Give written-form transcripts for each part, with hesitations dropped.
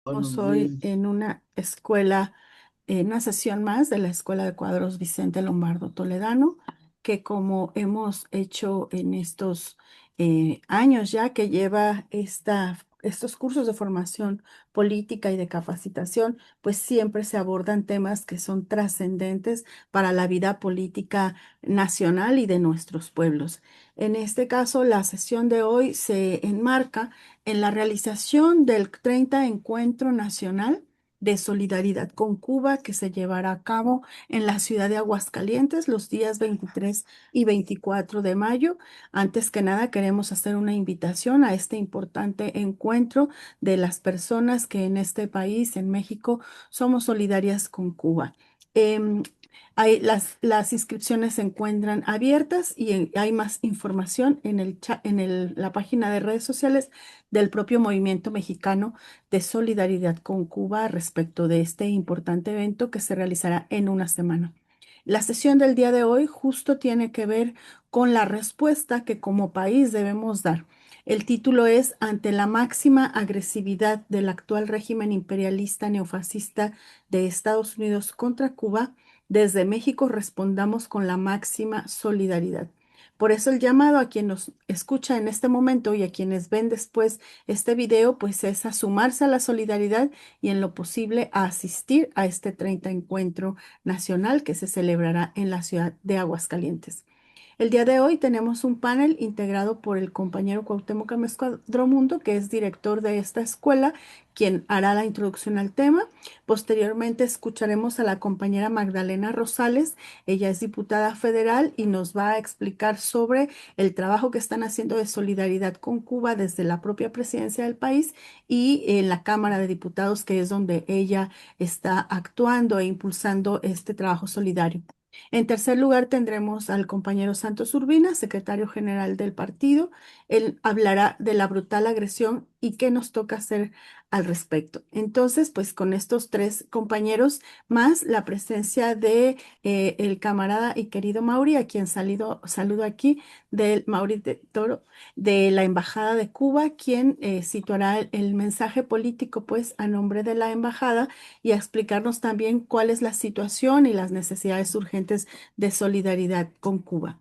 Buenos Hoy días. en una escuela, en una sesión más de la Escuela de Cuadros Vicente Lombardo Toledano, que como hemos hecho en estos años ya que lleva estos cursos de formación política y de capacitación, pues siempre se abordan temas que son trascendentes para la vida política nacional y de nuestros pueblos. En este caso, la sesión de hoy se enmarca en la realización del 30 Encuentro Nacional de Solidaridad con Cuba que se llevará a cabo en la ciudad de Aguascalientes los días 23 y 24 de mayo. Antes que nada, queremos hacer una invitación a este importante encuentro de las personas que en este país, en México, somos solidarias con Cuba. Em, las inscripciones se encuentran abiertas y hay más información en la página de redes sociales del propio Movimiento Mexicano de Solidaridad con Cuba respecto de este importante evento que se realizará en una semana. La sesión del día de hoy justo tiene que ver con la respuesta que como país debemos dar. El título es Ante la máxima agresividad del actual régimen imperialista neofascista de Estados Unidos contra Cuba, desde México respondamos con la máxima solidaridad. Por eso el llamado a quien nos escucha en este momento y a quienes ven después este video, pues es a sumarse a la solidaridad y en lo posible a asistir a este 30 encuentro nacional que se celebrará en la ciudad de Aguascalientes. El día de hoy tenemos un panel integrado por el compañero Cuauhtémoc Amezcua Dromundo, que es director de esta escuela, quien hará la introducción al tema. Posteriormente escucharemos a la compañera Magdalena Rosales. Ella es diputada federal y nos va a explicar sobre el trabajo que están haciendo de solidaridad con Cuba desde la propia presidencia del país y en la Cámara de Diputados, que es donde ella está actuando e impulsando este trabajo solidario. En tercer lugar, tendremos al compañero Santos Urbina, secretario general del partido. Él hablará de la brutal agresión y qué nos toca hacer al respecto. Entonces, pues con estos tres compañeros, más la presencia de el camarada y querido Mauri, a quien saludo aquí, del Mauri de Toro, de la Embajada de Cuba, quien situará el mensaje político, pues, a nombre de la embajada y a explicarnos también cuál es la situación y las necesidades urgentes de solidaridad con Cuba.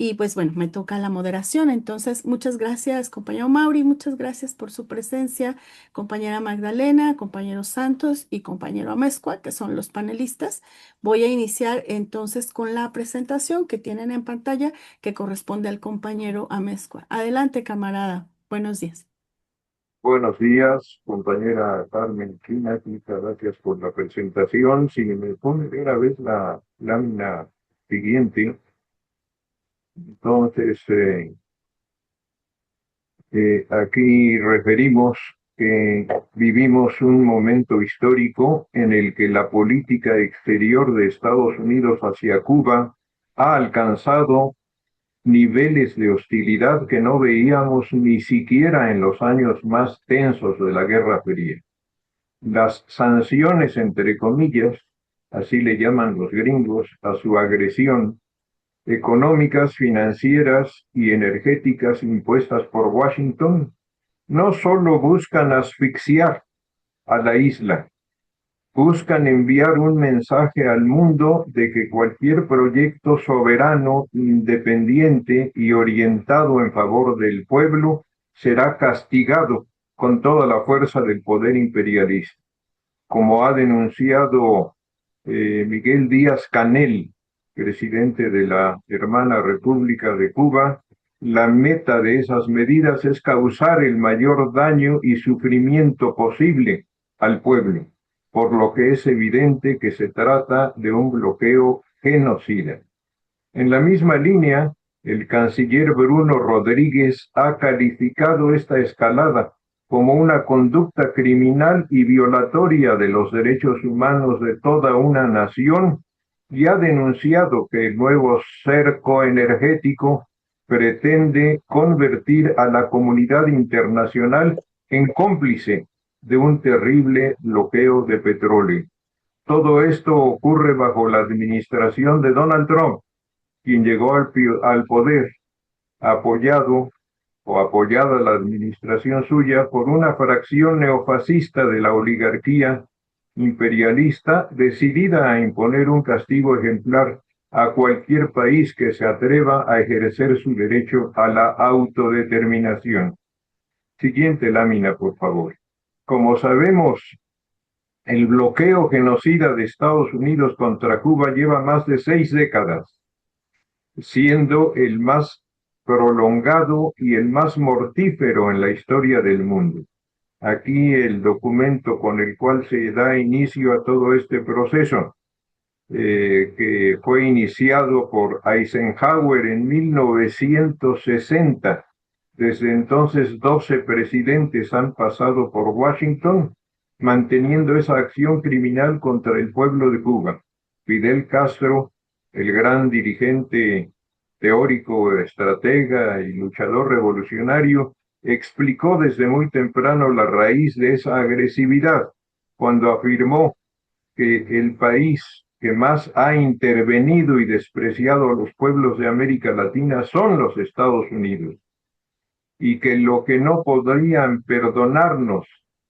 Y pues bueno, me toca la moderación. Entonces, muchas gracias, compañero Mauri, muchas gracias por su presencia, compañera Magdalena, compañero Santos y compañero Amezcua, que son los panelistas. Voy a iniciar entonces con la presentación que tienen en pantalla que corresponde al compañero Amezcua. Adelante, camarada. Buenos días. Buenos días, compañera Carmen Quina. Muchas gracias por la presentación. Si me pone de una vez la lámina siguiente, entonces aquí referimos que vivimos un momento histórico en el que la política exterior de Estados Unidos hacia Cuba ha alcanzado niveles de hostilidad que no veíamos ni siquiera en los años más tensos de la Guerra Fría. Las sanciones, entre comillas, así le llaman los gringos a su agresión, económicas, financieras y energéticas impuestas por Washington, no solo buscan asfixiar a la isla, buscan enviar un mensaje al mundo de que cualquier proyecto soberano, independiente y orientado en favor del pueblo será castigado con toda la fuerza del poder imperialista. Como ha denunciado Miguel Díaz Canel, presidente de la hermana República de Cuba, la meta de esas medidas es causar el mayor daño y sufrimiento posible al pueblo, por lo que es evidente que se trata de un bloqueo genocida. En la misma línea, el canciller Bruno Rodríguez ha calificado esta escalada como una conducta criminal y violatoria de los derechos humanos de toda una nación y ha denunciado que el nuevo cerco energético pretende convertir a la comunidad internacional en cómplice de un terrible bloqueo de petróleo. Todo esto ocurre bajo la administración de Donald Trump, quien llegó al poder apoyado o apoyada la administración suya por una fracción neofascista de la oligarquía imperialista decidida a imponer un castigo ejemplar a cualquier país que se atreva a ejercer su derecho a la autodeterminación. Siguiente lámina, por favor. Como sabemos, el bloqueo genocida de Estados Unidos contra Cuba lleva más de 6 décadas, siendo el más prolongado y el más mortífero en la historia del mundo. Aquí el documento con el cual se da inicio a todo este proceso, que fue iniciado por Eisenhower en 1960. Desde entonces 12 presidentes han pasado por Washington, manteniendo esa acción criminal contra el pueblo de Cuba. Fidel Castro, el gran dirigente teórico, estratega y luchador revolucionario, explicó desde muy temprano la raíz de esa agresividad cuando afirmó que el país que más ha intervenido y despreciado a los pueblos de América Latina son los Estados Unidos, y que lo que no podrían perdonarnos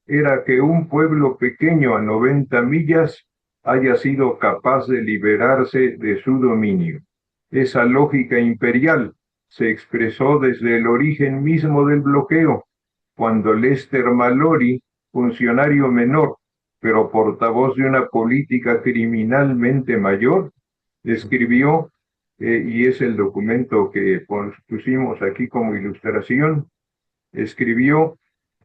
era que un pueblo pequeño a 90 millas haya sido capaz de liberarse de su dominio. Esa lógica imperial se expresó desde el origen mismo del bloqueo, cuando Lester Mallory, funcionario menor, pero portavoz de una política criminalmente mayor, escribió, y es el documento que pusimos aquí como ilustración, escribió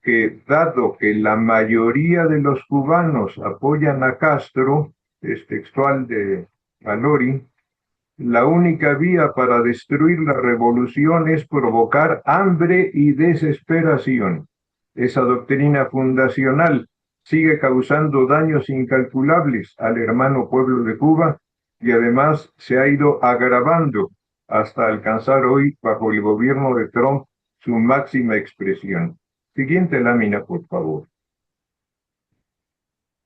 que dado que la mayoría de los cubanos apoyan a Castro, es textual de Mallory, la única vía para destruir la revolución es provocar hambre y desesperación. Esa doctrina fundacional sigue causando daños incalculables al hermano pueblo de Cuba y además se ha ido agravando hasta alcanzar hoy, bajo el gobierno de Trump, su máxima expresión. Siguiente lámina, por favor.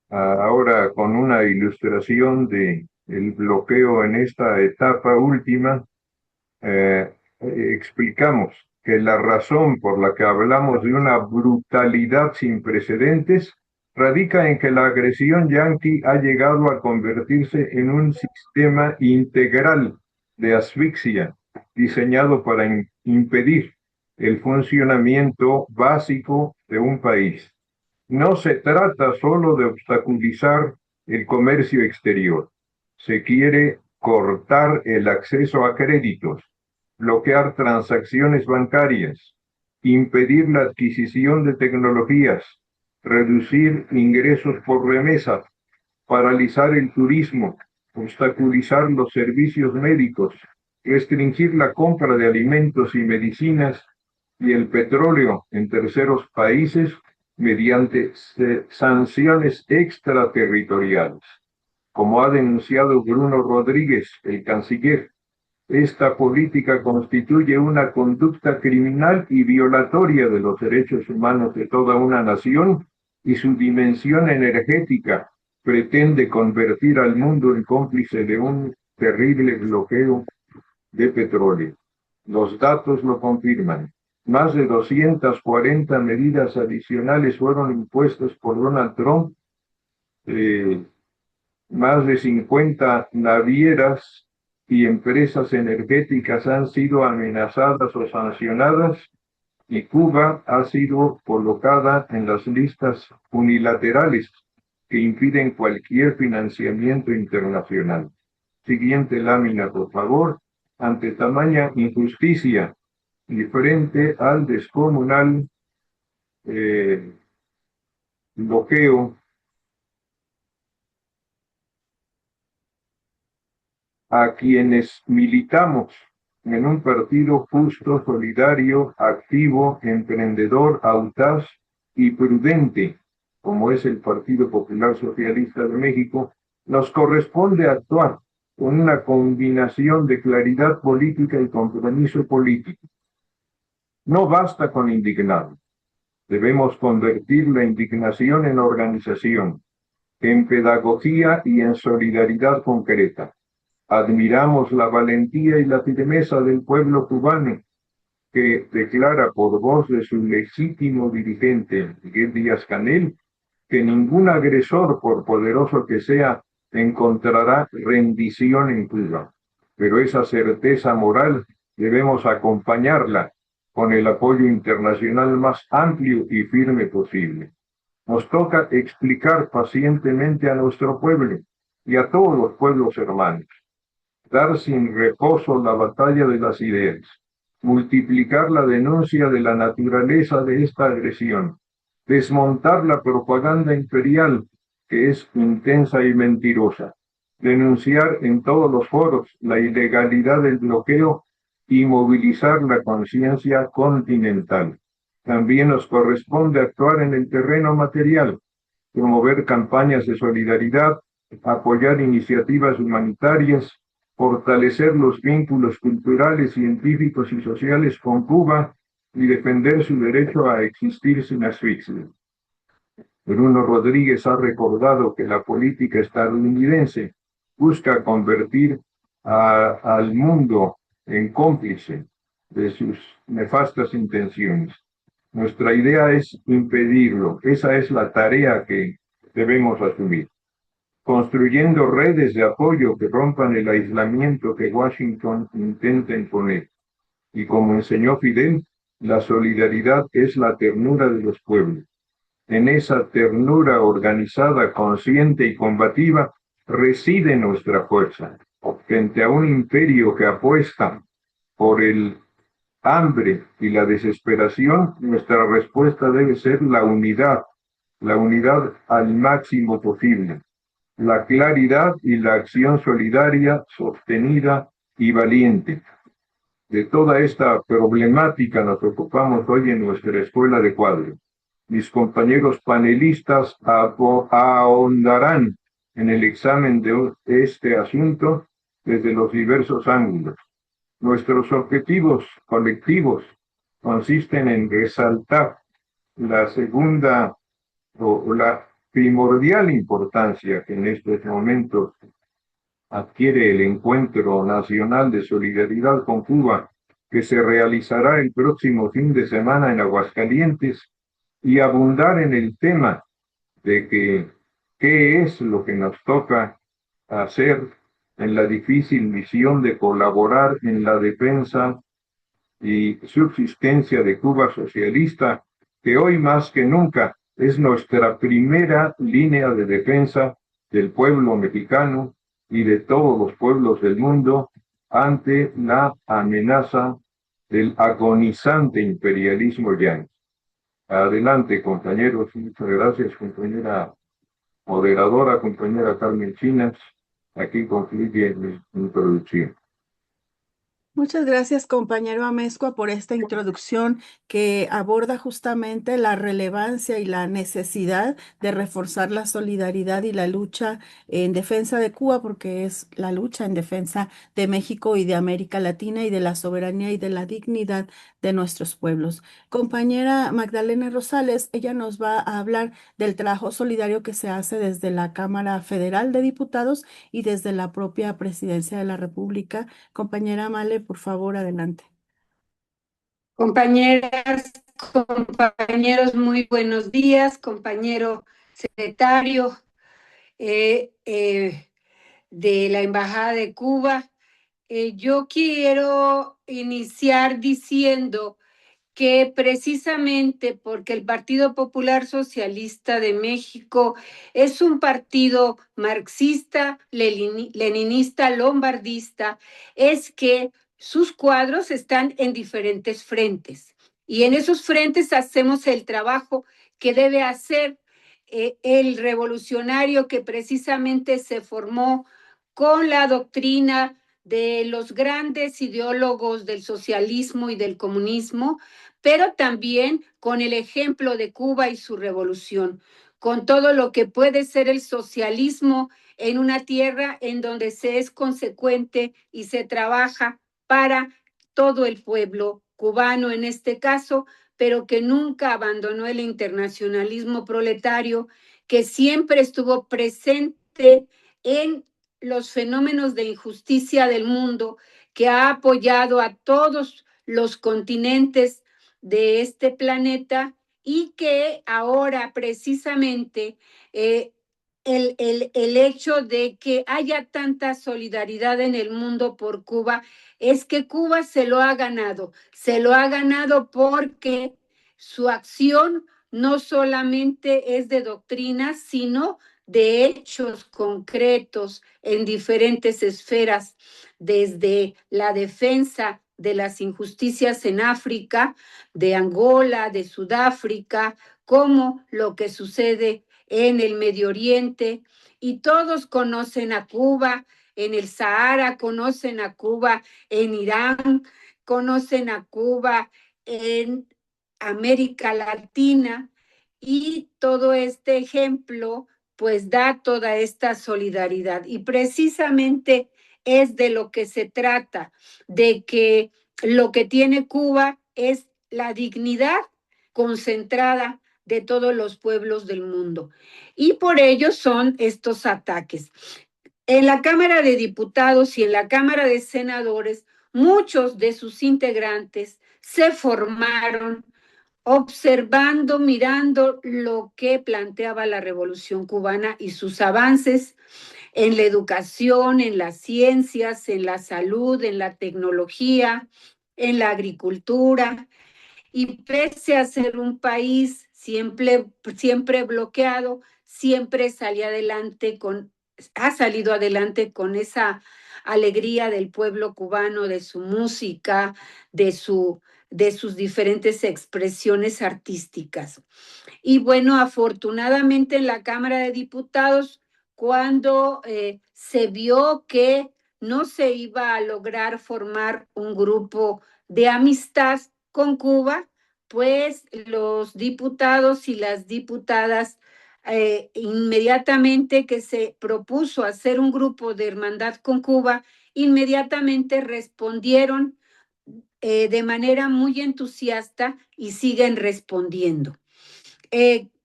Ahora con una ilustración de el bloqueo en esta etapa última, explicamos que la razón por la que hablamos de una brutalidad sin precedentes radica en que la agresión yanqui ha llegado a convertirse en un sistema integral de asfixia diseñado para impedir el funcionamiento básico de un país. No se trata solo de obstaculizar el comercio exterior. Se quiere cortar el acceso a créditos, bloquear transacciones bancarias, impedir la adquisición de tecnologías, reducir ingresos por remesas, paralizar el turismo, obstaculizar los servicios médicos, restringir la compra de alimentos y medicinas y el petróleo en terceros países mediante sanciones extraterritoriales. Como ha denunciado Bruno Rodríguez, el canciller, esta política constituye una conducta criminal y violatoria de los derechos humanos de toda una nación, y su dimensión energética pretende convertir al mundo en cómplice de un terrible bloqueo de petróleo. Los datos lo confirman. Más de 240 medidas adicionales fueron impuestas por Donald Trump. Más de 50 navieras y empresas energéticas han sido amenazadas o sancionadas, y Cuba ha sido colocada en las listas unilaterales que impiden cualquier financiamiento internacional. Siguiente lámina, por favor. Ante tamaña injusticia y frente al descomunal bloqueo, a quienes militamos en un partido justo, solidario, activo, emprendedor, audaz y prudente, como es el Partido Popular Socialista de México, nos corresponde actuar con una combinación de claridad política y compromiso político. No basta con indignar. Debemos convertir la indignación en organización, en pedagogía y en solidaridad concreta. Admiramos la valentía y la firmeza del pueblo cubano, que declara por voz de su legítimo dirigente, Miguel Díaz-Canel, que ningún agresor, por poderoso que sea, encontrará rendición en Cuba. Pero esa certeza moral debemos acompañarla con el apoyo internacional más amplio y firme posible. Nos toca explicar pacientemente a nuestro pueblo y a todos los pueblos hermanos, dar sin reposo la batalla de las ideas, multiplicar la denuncia de la naturaleza de esta agresión, desmontar la propaganda imperial que es intensa y mentirosa, denunciar en todos los foros la ilegalidad del bloqueo y movilizar la conciencia continental. También nos corresponde actuar en el terreno material, promover campañas de solidaridad, apoyar iniciativas humanitarias, fortalecer los vínculos culturales, científicos y sociales con Cuba y defender su derecho a existir sin asfixia. Bruno Rodríguez ha recordado que la política estadounidense busca convertir al mundo en cómplice de sus nefastas intenciones. Nuestra idea es impedirlo. Esa es la tarea que debemos asumir, construyendo redes de apoyo que rompan el aislamiento que Washington intenta imponer. Y como enseñó Fidel, la solidaridad es la ternura de los pueblos. En esa ternura organizada, consciente y combativa reside nuestra fuerza. Frente a un imperio que apuesta por el hambre y la desesperación, nuestra respuesta debe ser la unidad al máximo posible, la claridad y la acción solidaria, sostenida y valiente. De toda esta problemática nos ocupamos hoy en nuestra escuela de cuadro. Mis compañeros panelistas ahondarán en el examen de este asunto desde los diversos ángulos. Nuestros objetivos colectivos consisten en resaltar la segunda o la primordial importancia que en estos momentos adquiere el Encuentro Nacional de Solidaridad con Cuba, que se realizará el próximo fin de semana en Aguascalientes, y abundar en el tema de qué es lo que nos toca hacer en la difícil misión de colaborar en la defensa y subsistencia de Cuba socialista, que hoy más que nunca es nuestra primera línea de defensa del pueblo mexicano y de todos los pueblos del mundo ante la amenaza del agonizante imperialismo yanqui. Adelante, compañeros. Muchas gracias, compañera moderadora, compañera Carmen Chinas. Aquí concluye mi introducción. Muchas gracias, compañero Amezcua, por esta introducción que aborda justamente la relevancia y la necesidad de reforzar la solidaridad y la lucha en defensa de Cuba, porque es la lucha en defensa de México y de América Latina y de la soberanía y de la dignidad de nuestros pueblos. Compañera Magdalena Rosales, ella nos va a hablar del trabajo solidario que se hace desde la Cámara Federal de Diputados y desde la propia Presidencia de la República. Compañera Male, por favor, adelante. Compañeras, compañeros, muy buenos días, compañero secretario de la Embajada de Cuba. Yo quiero iniciar diciendo que precisamente porque el Partido Popular Socialista de México es un partido marxista, leninista, lombardista, es que sus cuadros están en diferentes frentes y en esos frentes hacemos el trabajo que debe hacer el revolucionario que precisamente se formó con la doctrina de los grandes ideólogos del socialismo y del comunismo, pero también con el ejemplo de Cuba y su revolución, con todo lo que puede ser el socialismo en una tierra en donde se es consecuente y se trabaja para todo el pueblo cubano en este caso, pero que nunca abandonó el internacionalismo proletario, que siempre estuvo presente en los fenómenos de injusticia del mundo, que ha apoyado a todos los continentes de este planeta y que ahora precisamente el hecho de que haya tanta solidaridad en el mundo por Cuba es que Cuba se lo ha ganado porque su acción no solamente es de doctrina, sino de hechos concretos en diferentes esferas, desde la defensa de las injusticias en África, de Angola, de Sudáfrica, como lo que sucede en el Medio Oriente, y todos conocen a Cuba, en el Sahara conocen a Cuba, en Irán conocen a Cuba, en América Latina, y todo este ejemplo pues da toda esta solidaridad. Y precisamente es de lo que se trata, de que lo que tiene Cuba es la dignidad concentrada de todos los pueblos del mundo. Y por ello son estos ataques. En la Cámara de Diputados y en la Cámara de Senadores, muchos de sus integrantes se formaron observando, mirando lo que planteaba la Revolución Cubana y sus avances en la educación, en las ciencias, en la salud, en la tecnología, en la agricultura. Y pese a ser un país siempre bloqueado, siempre ha salido adelante con esa alegría del pueblo cubano, de su música, de sus diferentes expresiones artísticas. Y bueno, afortunadamente en la Cámara de Diputados, cuando se vio que no se iba a lograr formar un grupo de amistad con Cuba, pues los diputados y las diputadas inmediatamente que se propuso hacer un grupo de hermandad con Cuba, inmediatamente respondieron de manera muy entusiasta y siguen respondiendo.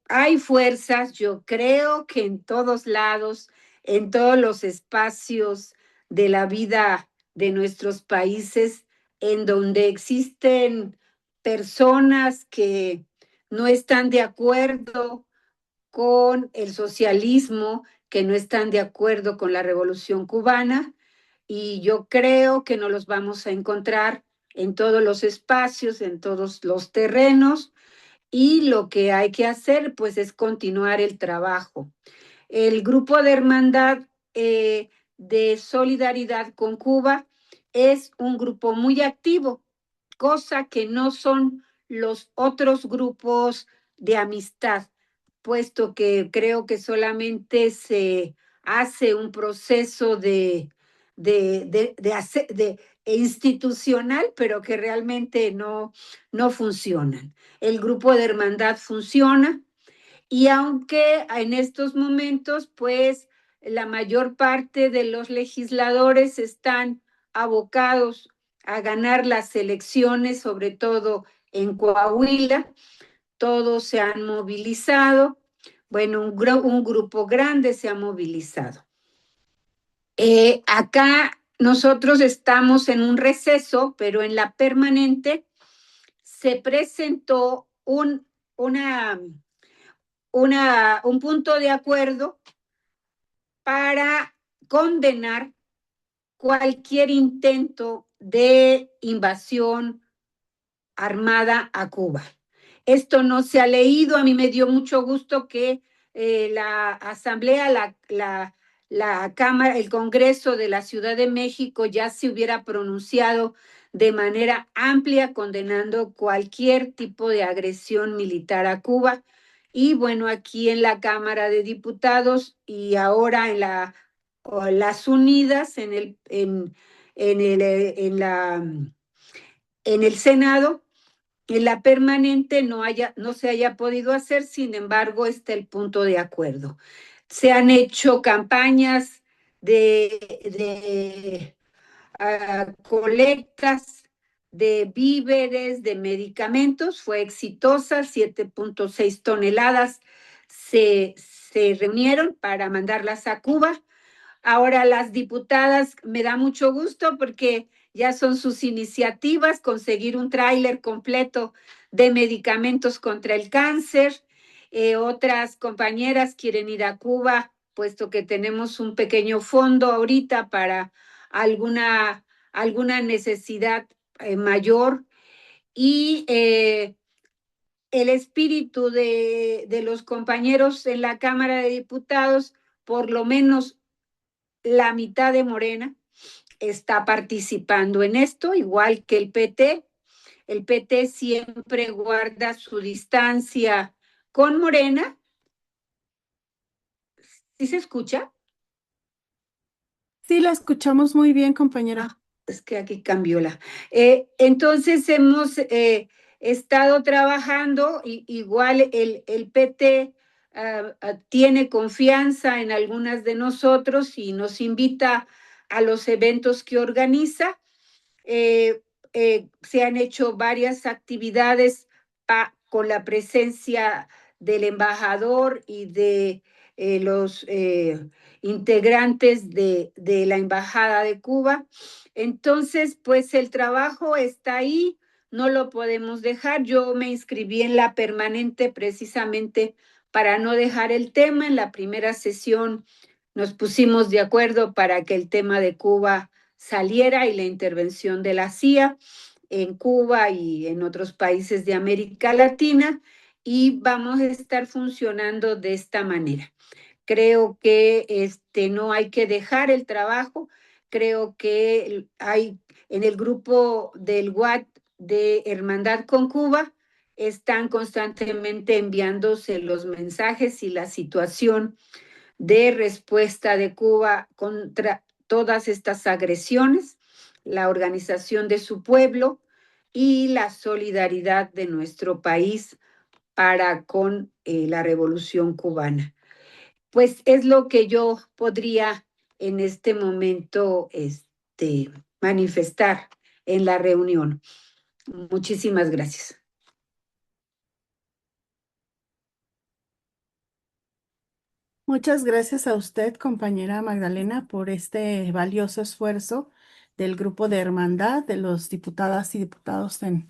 Hay fuerzas, yo creo que en todos lados, en todos los espacios de la vida de nuestros países, en donde existen personas que no están de acuerdo con el socialismo, que no están de acuerdo con la Revolución Cubana, y yo creo que no los vamos a encontrar en todos los espacios, en todos los terrenos, y lo que hay que hacer pues es continuar el trabajo. El grupo de hermandad de solidaridad con Cuba es un grupo muy activo, cosa que no son los otros grupos de amistad, puesto que creo que solamente se hace un proceso de institucional, pero que realmente no funcionan. El grupo de hermandad funciona, y aunque en estos momentos, pues, la mayor parte de los legisladores están abocados a ganar las elecciones, sobre todo en Coahuila, todos se han movilizado. Bueno, un grupo grande se ha movilizado. Acá nosotros estamos en un receso, pero en la permanente se presentó un punto de acuerdo para condenar cualquier intento de invasión armada a Cuba. Esto no se ha leído. A mí me dio mucho gusto que la Asamblea, la Cámara, el Congreso de la Ciudad de México ya se hubiera pronunciado de manera amplia condenando cualquier tipo de agresión militar a Cuba. Y bueno, aquí en la Cámara de Diputados y ahora en las Unidas, en el Senado, en la permanente no se haya podido hacer, sin embargo, está el punto de acuerdo. Se han hecho campañas de colectas de víveres, de medicamentos, fue exitosa, 7.6 toneladas se reunieron para mandarlas a Cuba. Ahora las diputadas, me da mucho gusto porque ya son sus iniciativas, conseguir un tráiler completo de medicamentos contra el cáncer. Otras compañeras quieren ir a Cuba, puesto que tenemos un pequeño fondo ahorita para alguna necesidad mayor. Y el espíritu de los compañeros en la Cámara de Diputados, por lo menos la mitad de Morena, está participando en esto, igual que el PT. El PT siempre guarda su distancia con Morena. ¿Sí se escucha? Sí, la escuchamos muy bien, compañera. Ah, es que aquí cambió la. Entonces hemos estado trabajando, igual el PT tiene confianza en algunas de nosotros y nos invita a los eventos que organiza. Se han hecho varias actividades con la presencia del embajador y de los integrantes de la Embajada de Cuba. Entonces, pues el trabajo está ahí, no lo podemos dejar. Yo me inscribí en la permanente precisamente para no dejar el tema. En la primera sesión nos pusimos de acuerdo para que el tema de Cuba saliera y la intervención de la CIA en Cuba y en otros países de América Latina, y vamos a estar funcionando de esta manera. Creo que no hay que dejar el trabajo. Creo que hay en el grupo del WhatsApp de Hermandad con Cuba, están constantemente enviándose los mensajes y la situación de respuesta de Cuba contra todas estas agresiones, la organización de su pueblo y la solidaridad de nuestro país para con la revolución cubana. Pues es lo que yo podría en este momento manifestar en la reunión. Muchísimas gracias. Muchas gracias a usted, compañera Magdalena, por este valioso esfuerzo del grupo de hermandad de los diputadas y diputados en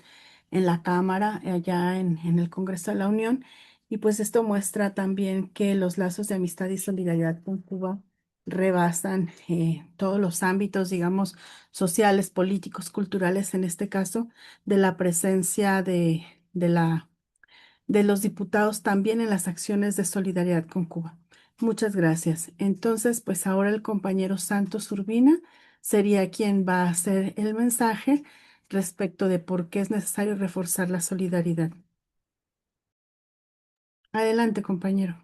la Cámara, allá en el Congreso de la Unión. Y pues esto muestra también que los lazos de amistad y solidaridad con Cuba rebasan todos los ámbitos, digamos, sociales, políticos, culturales, en este caso, de la presencia de los diputados también en las acciones de solidaridad con Cuba. Muchas gracias. Entonces, pues ahora el compañero Santos Urbina sería quien va a hacer el mensaje respecto de por qué es necesario reforzar la solidaridad. Adelante, compañero.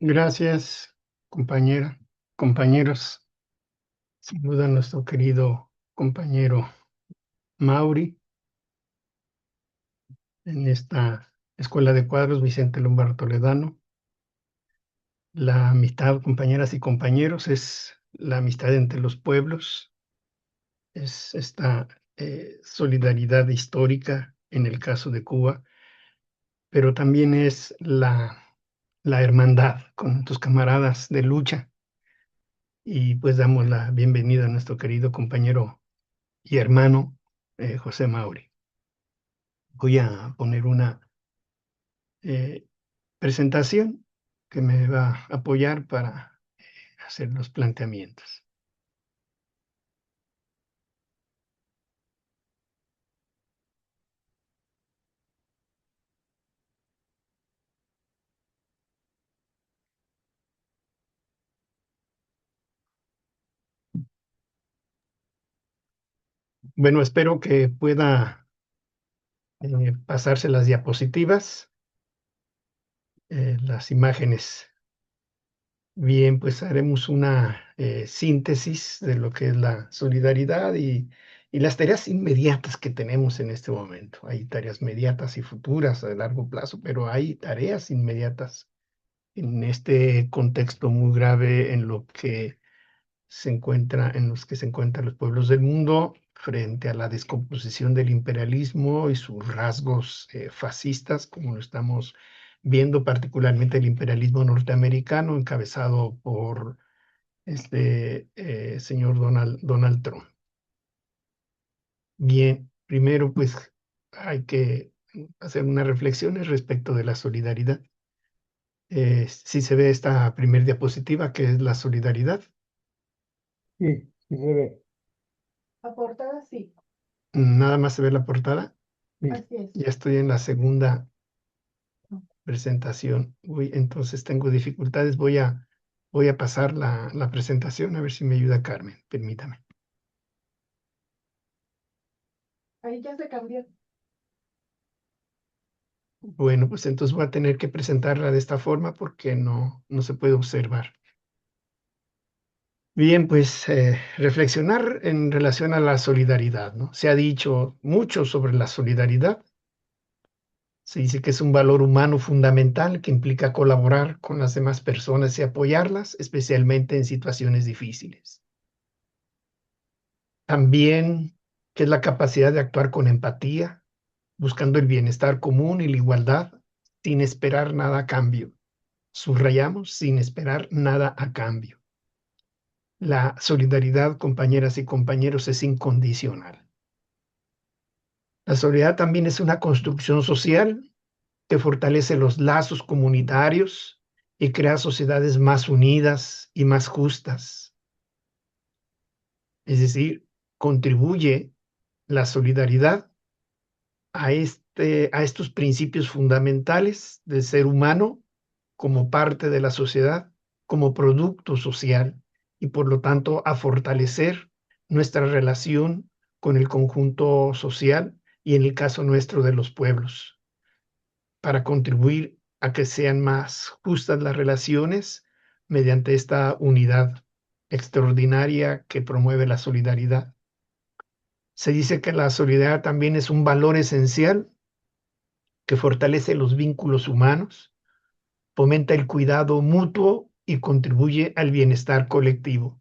Gracias, compañera, compañeros. Saluda a nuestro querido compañero Mauri en esta Escuela de Cuadros Vicente Lombardo Toledano. La amistad, compañeras y compañeros, es la amistad entre los pueblos, es esta solidaridad histórica en el caso de Cuba, pero también es la hermandad con tus camaradas de lucha. Y pues damos la bienvenida a nuestro querido compañero y hermano José Mauri. Voy a poner una presentación que me va a apoyar para hacer los planteamientos. Bueno, espero que pueda pasarse las diapositivas, las imágenes. Bien, pues haremos una síntesis de lo que es la solidaridad y las tareas inmediatas que tenemos en este momento. Hay tareas mediatas y futuras a largo plazo, pero hay tareas inmediatas en este contexto muy grave en lo que se encuentra, en los que se encuentran los pueblos del mundo, frente a la descomposición del imperialismo y sus rasgos fascistas, como lo estamos viendo particularmente el imperialismo norteamericano, encabezado por este señor Donald Trump. Bien, primero pues hay que hacer unas reflexiones respecto de la solidaridad. Sí se ve esta primer diapositiva, que es la solidaridad. Sí, sí se ve. La portada sí, Nada más se ve la portada. Sí. así es. Ya estoy en la segunda presentación. Uy, entonces tengo dificultades. Voy a pasar la presentación a ver si me ayuda Carmen. Permítame. Ahí ya se cambió. Bueno, pues entonces voy a tener que presentarla de esta forma porque no se puede observar. Bien, pues reflexionar en relación a la solidaridad, ¿no? Se ha dicho mucho sobre la solidaridad. Se dice que es un valor humano fundamental que implica colaborar con las demás personas y apoyarlas, especialmente en situaciones difíciles. También que es la capacidad de actuar con empatía, buscando el bienestar común y la igualdad, sin esperar nada a cambio. Subrayamos, sin esperar nada a cambio. La solidaridad, compañeras y compañeros, es incondicional. La solidaridad también es una construcción social que fortalece los lazos comunitarios y crea sociedades más unidas y más justas. Es decir, contribuye la solidaridad a estos principios fundamentales del ser humano como parte de la sociedad, como producto social y por lo tanto a fortalecer nuestra relación con el conjunto social y en el caso nuestro de los pueblos, para contribuir a que sean más justas las relaciones mediante esta unidad extraordinaria que promueve la solidaridad. Se dice que la solidaridad también es un valor esencial que fortalece los vínculos humanos, fomenta el cuidado mutuo y contribuye al bienestar colectivo.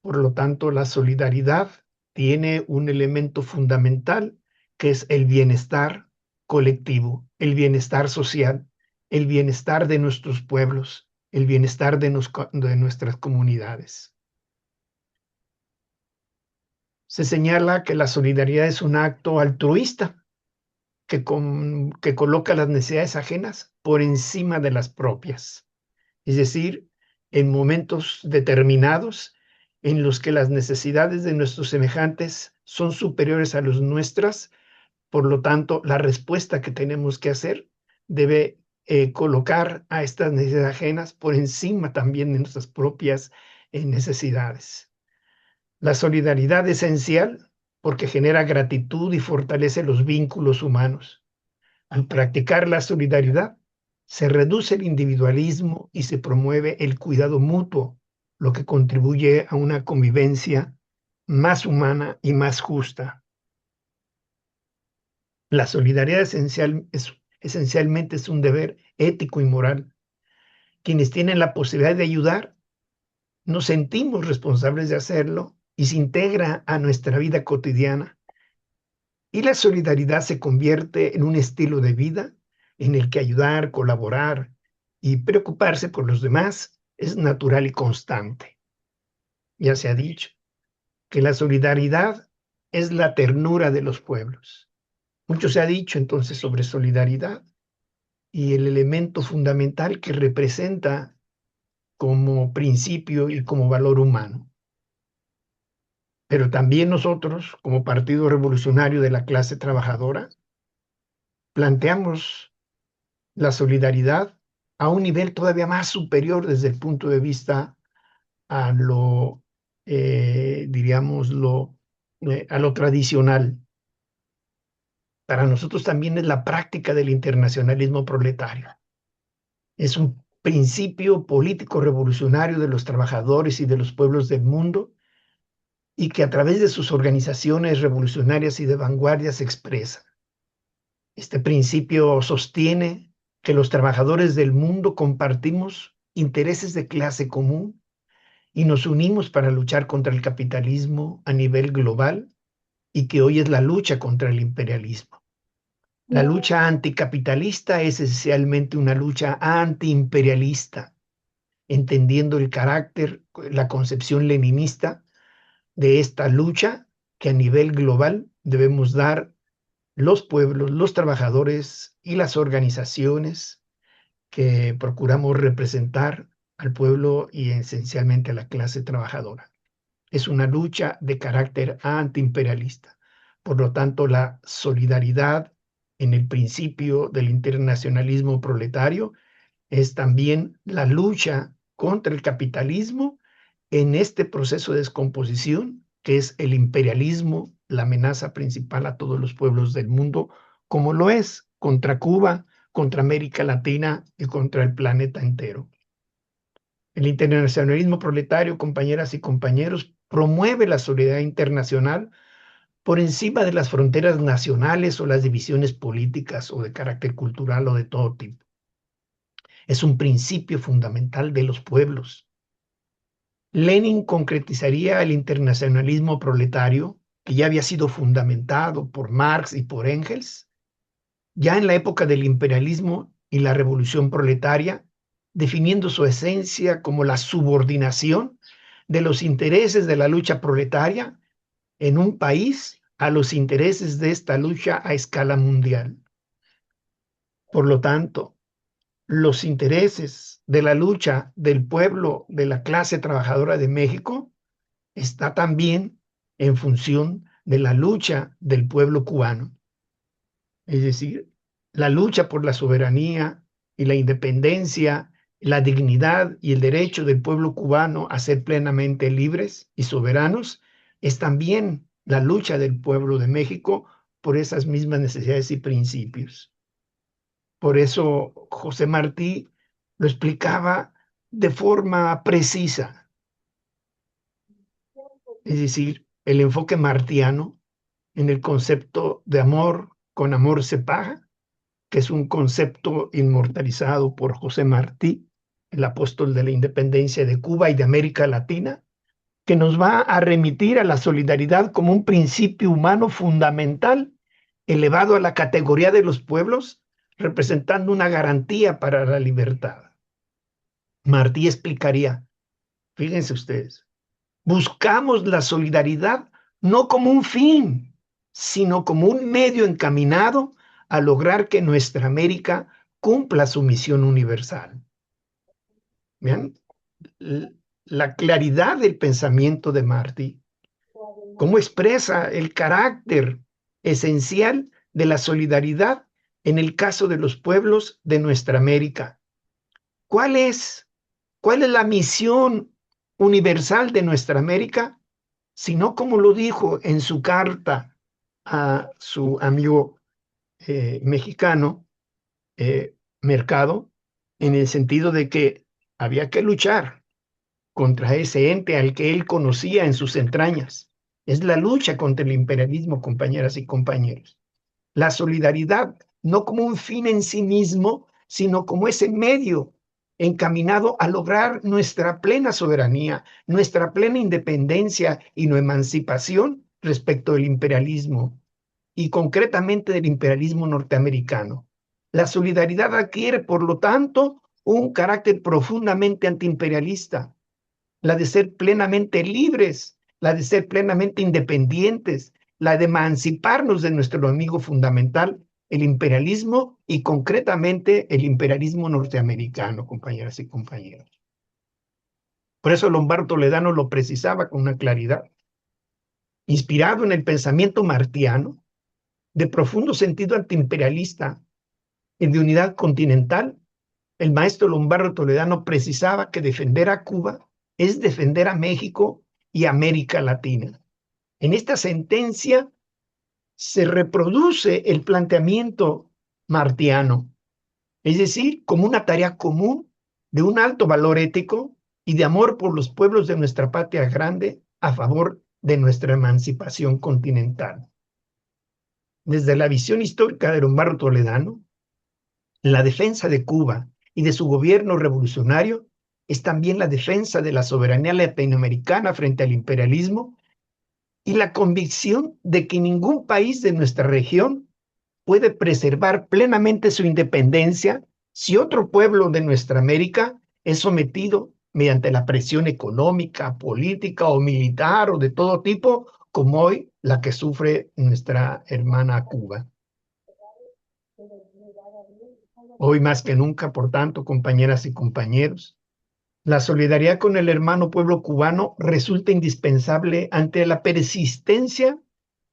Por lo tanto, la solidaridad tiene un elemento fundamental que es el bienestar colectivo, el bienestar social, el bienestar de nuestros pueblos, el bienestar de nuestras comunidades. Se señala que la solidaridad es un acto altruista que coloca las necesidades ajenas por encima de las propias. Es decir, en momentos determinados en los que las necesidades de nuestros semejantes son superiores a las nuestras, por lo tanto, la respuesta que tenemos que hacer debe colocar a estas necesidades ajenas por encima también de nuestras propias necesidades. La solidaridad es esencial porque genera gratitud y fortalece los vínculos humanos. Al practicar la solidaridad, se reduce el individualismo y se promueve el cuidado mutuo, lo que contribuye a una convivencia más humana y más justa. La solidaridad esencialmente es un deber ético y moral. Quienes tienen la posibilidad de ayudar, nos sentimos responsables de hacerlo y se integra a nuestra vida cotidiana. Y la solidaridad se convierte en un estilo de vida en el que ayudar, colaborar y preocuparse por los demás es natural y constante. Ya se ha dicho que la solidaridad es la ternura de los pueblos. Mucho se ha dicho entonces sobre solidaridad y el elemento fundamental que representa como principio y como valor humano. Pero también nosotros, como Partido Revolucionario de la Clase Trabajadora, planteamos la solidaridad a un nivel todavía más superior desde el punto de vista a lo, diríamos, a lo tradicional. Para nosotros también es la práctica del internacionalismo proletario. Es un principio político revolucionario de los trabajadores y de los pueblos del mundo y que a través de sus organizaciones revolucionarias y de vanguardia se expresa. Este principio sostiene que los trabajadores del mundo compartimos intereses de clase común y nos unimos para luchar contra el capitalismo a nivel global y que hoy es la lucha contra el imperialismo. La lucha anticapitalista es esencialmente una lucha antiimperialista, entendiendo el carácter, la concepción leninista de esta lucha que a nivel global debemos dar los pueblos, los trabajadores y las organizaciones que procuramos representar al pueblo y esencialmente a la clase trabajadora. Es una lucha de carácter antiimperialista. Por lo tanto, la solidaridad en el principio del internacionalismo proletario es también la lucha contra el capitalismo en este proceso de descomposición, que es el imperialismo, la amenaza principal a todos los pueblos del mundo, como lo es contra Cuba, contra América Latina y contra el planeta entero. El internacionalismo proletario, compañeras y compañeros, promueve la solidaridad internacional por encima de las fronteras nacionales o las divisiones políticas o de carácter cultural o de todo tipo. Es un principio fundamental de los pueblos. Lenin concretizaría el internacionalismo proletario, que ya había sido fundamentado por Marx y por Engels, ya en la época del imperialismo y la revolución proletaria, definiendo su esencia como la subordinación de los intereses de la lucha proletaria en un país a los intereses de esta lucha a escala mundial. Por lo tanto, los intereses de la lucha del pueblo de la clase trabajadora de México está también en función de la lucha del pueblo cubano. Es decir, la lucha por la soberanía y la independencia, la dignidad y el derecho del pueblo cubano a ser plenamente libres y soberanos es también la lucha del pueblo de México por esas mismas necesidades y principios. Por eso José Martí lo explicaba de forma precisa. Es decir, el enfoque martiano en el concepto de amor con amor se paga, que es un concepto inmortalizado por José Martí, el apóstol de la independencia de Cuba y de América Latina, que nos va a remitir a la solidaridad como un principio humano fundamental, elevado a la categoría de los pueblos, representando una garantía para la libertad. Martí explicaría, fíjense ustedes, buscamos la solidaridad no como un fin, sino como un medio encaminado a lograr que nuestra América cumpla su misión universal. Vean la claridad del pensamiento de Martí, cómo expresa el carácter esencial de la solidaridad en el caso de los pueblos de nuestra América. ¿Cuál es la misión universal de nuestra América? Sino como lo dijo en su carta a su amigo mexicano, Mercado, en el sentido de que había que luchar contra ese ente al que él conocía en sus entrañas. Es la lucha contra el imperialismo, compañeras y compañeros. La solidaridad, no como un fin en sí mismo, sino como ese medio encaminado a lograr nuestra plena soberanía, nuestra plena independencia y nuestra emancipación respecto del imperialismo y concretamente del imperialismo norteamericano. La solidaridad adquiere, por lo tanto, un carácter profundamente antiimperialista, la de ser plenamente libres, la de ser plenamente independientes, la de emanciparnos de nuestro amigo fundamental, el imperialismo y concretamente el imperialismo norteamericano, compañeras y compañeros. Por eso Lombardo Toledano lo precisaba con una claridad. Inspirado en el pensamiento martiano, de profundo sentido antiimperialista y de unidad continental, el maestro Lombardo Toledano precisaba que defender a Cuba es defender a México y América Latina. En esta sentencia se reproduce el planteamiento martiano, es decir, como una tarea común de un alto valor ético y de amor por los pueblos de nuestra patria grande a favor de nuestra emancipación continental. Desde la visión histórica de Lombardo Toledano, la defensa de Cuba y de su gobierno revolucionario es también la defensa de la soberanía latinoamericana frente al imperialismo y la convicción de que ningún país de nuestra región puede preservar plenamente su independencia si otro pueblo de nuestra América es sometido mediante la presión económica, política o militar o de todo tipo, como hoy la que sufre nuestra hermana Cuba. Hoy más que nunca, por tanto, compañeras y compañeros, la solidaridad con el hermano pueblo cubano resulta indispensable ante la persistencia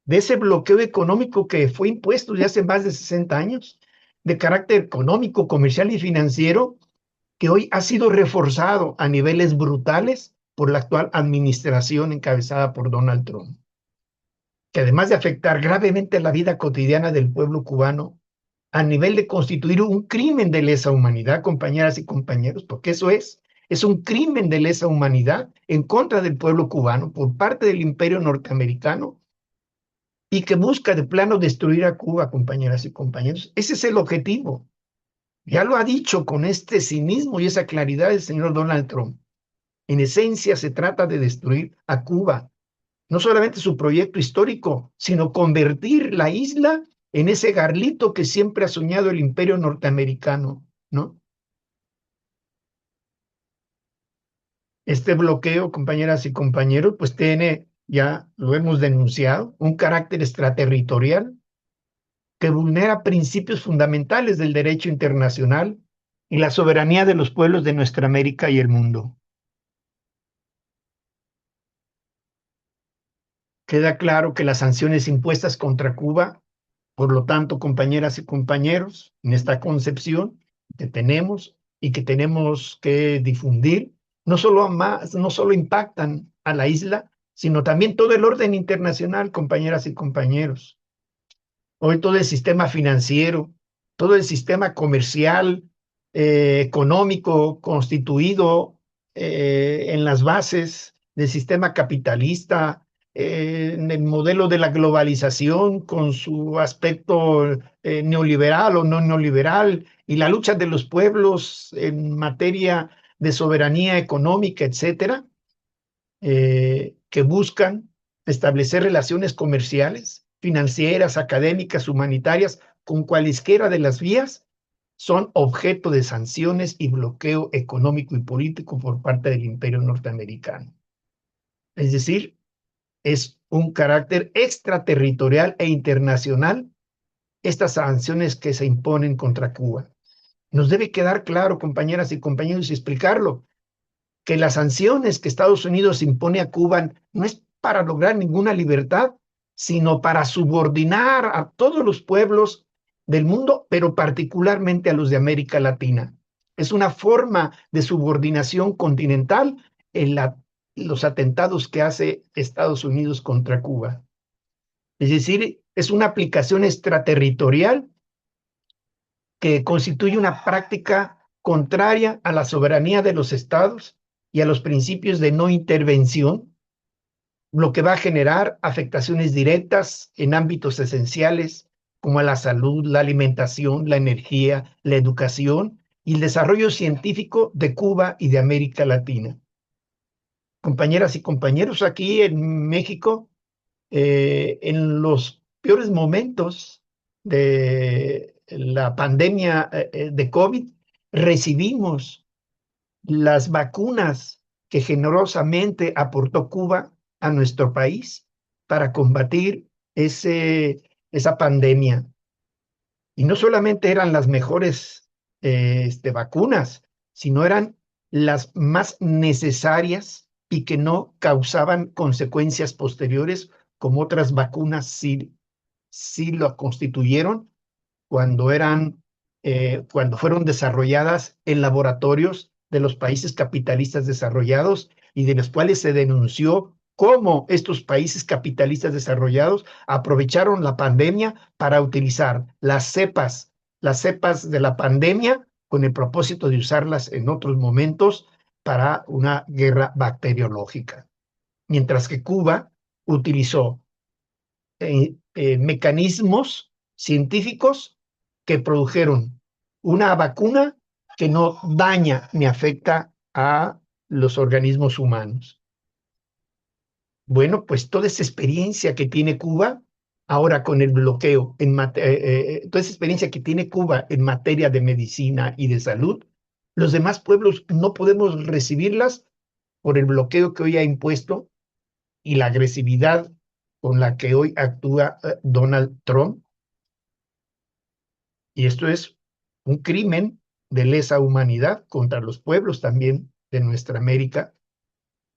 de ese bloqueo económico que fue impuesto ya hace más de 60 años, de carácter económico, comercial y financiero, que hoy ha sido reforzado a niveles brutales por la actual administración encabezada por Donald Trump, que además de afectar gravemente la vida cotidiana del pueblo cubano, a nivel de constituir un crimen de lesa humanidad, compañeras y compañeros, porque eso es un crimen de lesa humanidad en contra del pueblo cubano por parte del imperio norteamericano y que busca de plano destruir a Cuba, compañeras y compañeros. Ese es el objetivo. Ya lo ha dicho con este cinismo y esa claridad el señor Donald Trump. En esencia se trata de destruir a Cuba, no solamente su proyecto histórico, sino convertir la isla en ese garlito que siempre ha soñado el imperio norteamericano, ¿no? Este bloqueo, compañeras y compañeros, pues tiene, ya lo hemos denunciado, un carácter extraterritorial que vulnera principios fundamentales del derecho internacional y la soberanía de los pueblos de nuestra América y el mundo. Queda claro que las sanciones impuestas contra Cuba, por lo tanto, compañeras y compañeros, en esta concepción que tenemos y que tenemos que difundir, no solo impactan a la isla, sino también todo el orden internacional, compañeras y compañeros. Hoy todo el sistema financiero, todo el sistema comercial, económico, constituido en las bases del sistema capitalista, en el modelo de la globalización con su aspecto neoliberal o no neoliberal, y la lucha de los pueblos en materia de soberanía económica, etcétera, que buscan establecer relaciones comerciales, financieras, académicas, humanitarias, con cualesquiera de las vías, son objeto de sanciones y bloqueo económico y político por parte del imperio norteamericano. Es decir, es un carácter extraterritorial e internacional estas sanciones que se imponen contra Cuba. Nos debe quedar claro, compañeras y compañeros, y explicarlo, que las sanciones que Estados Unidos impone a Cuba no es para lograr ninguna libertad, sino para subordinar a todos los pueblos del mundo, pero particularmente a los de América Latina. Es una forma de subordinación continental en los atentados que hace Estados Unidos contra Cuba. Es decir, es una aplicación extraterritorial que constituye una práctica contraria a la soberanía de los estados y a los principios de no intervención, lo que va a generar afectaciones directas en ámbitos esenciales como la salud, la alimentación, la energía, la educación y el desarrollo científico de Cuba y de América Latina. Compañeras y compañeros, aquí en México, en los peores momentos de la pandemia de COVID, recibimos las vacunas que generosamente aportó Cuba a nuestro país para combatir esa pandemia. Y no solamente eran las mejores vacunas, sino eran las más necesarias y que no causaban consecuencias posteriores como otras vacunas sí lo constituyeron cuando fueron desarrolladas en laboratorios de los países capitalistas desarrollados y de los cuales se denunció cómo estos países capitalistas desarrollados aprovecharon la pandemia para utilizar las cepas de la pandemia con el propósito de usarlas en otros momentos para una guerra bacteriológica. Mientras que Cuba utilizó mecanismos científicos que produjeron una vacuna que no daña ni afecta a los organismos humanos. Bueno, pues toda esa experiencia que tiene Cuba ahora con el bloqueo, toda esa experiencia que tiene Cuba en materia de medicina y de salud, los demás pueblos no podemos recibirlas por el bloqueo que hoy ha impuesto y la agresividad con la que hoy actúa Donald Trump. Y esto es un crimen de lesa humanidad contra los pueblos también de nuestra América,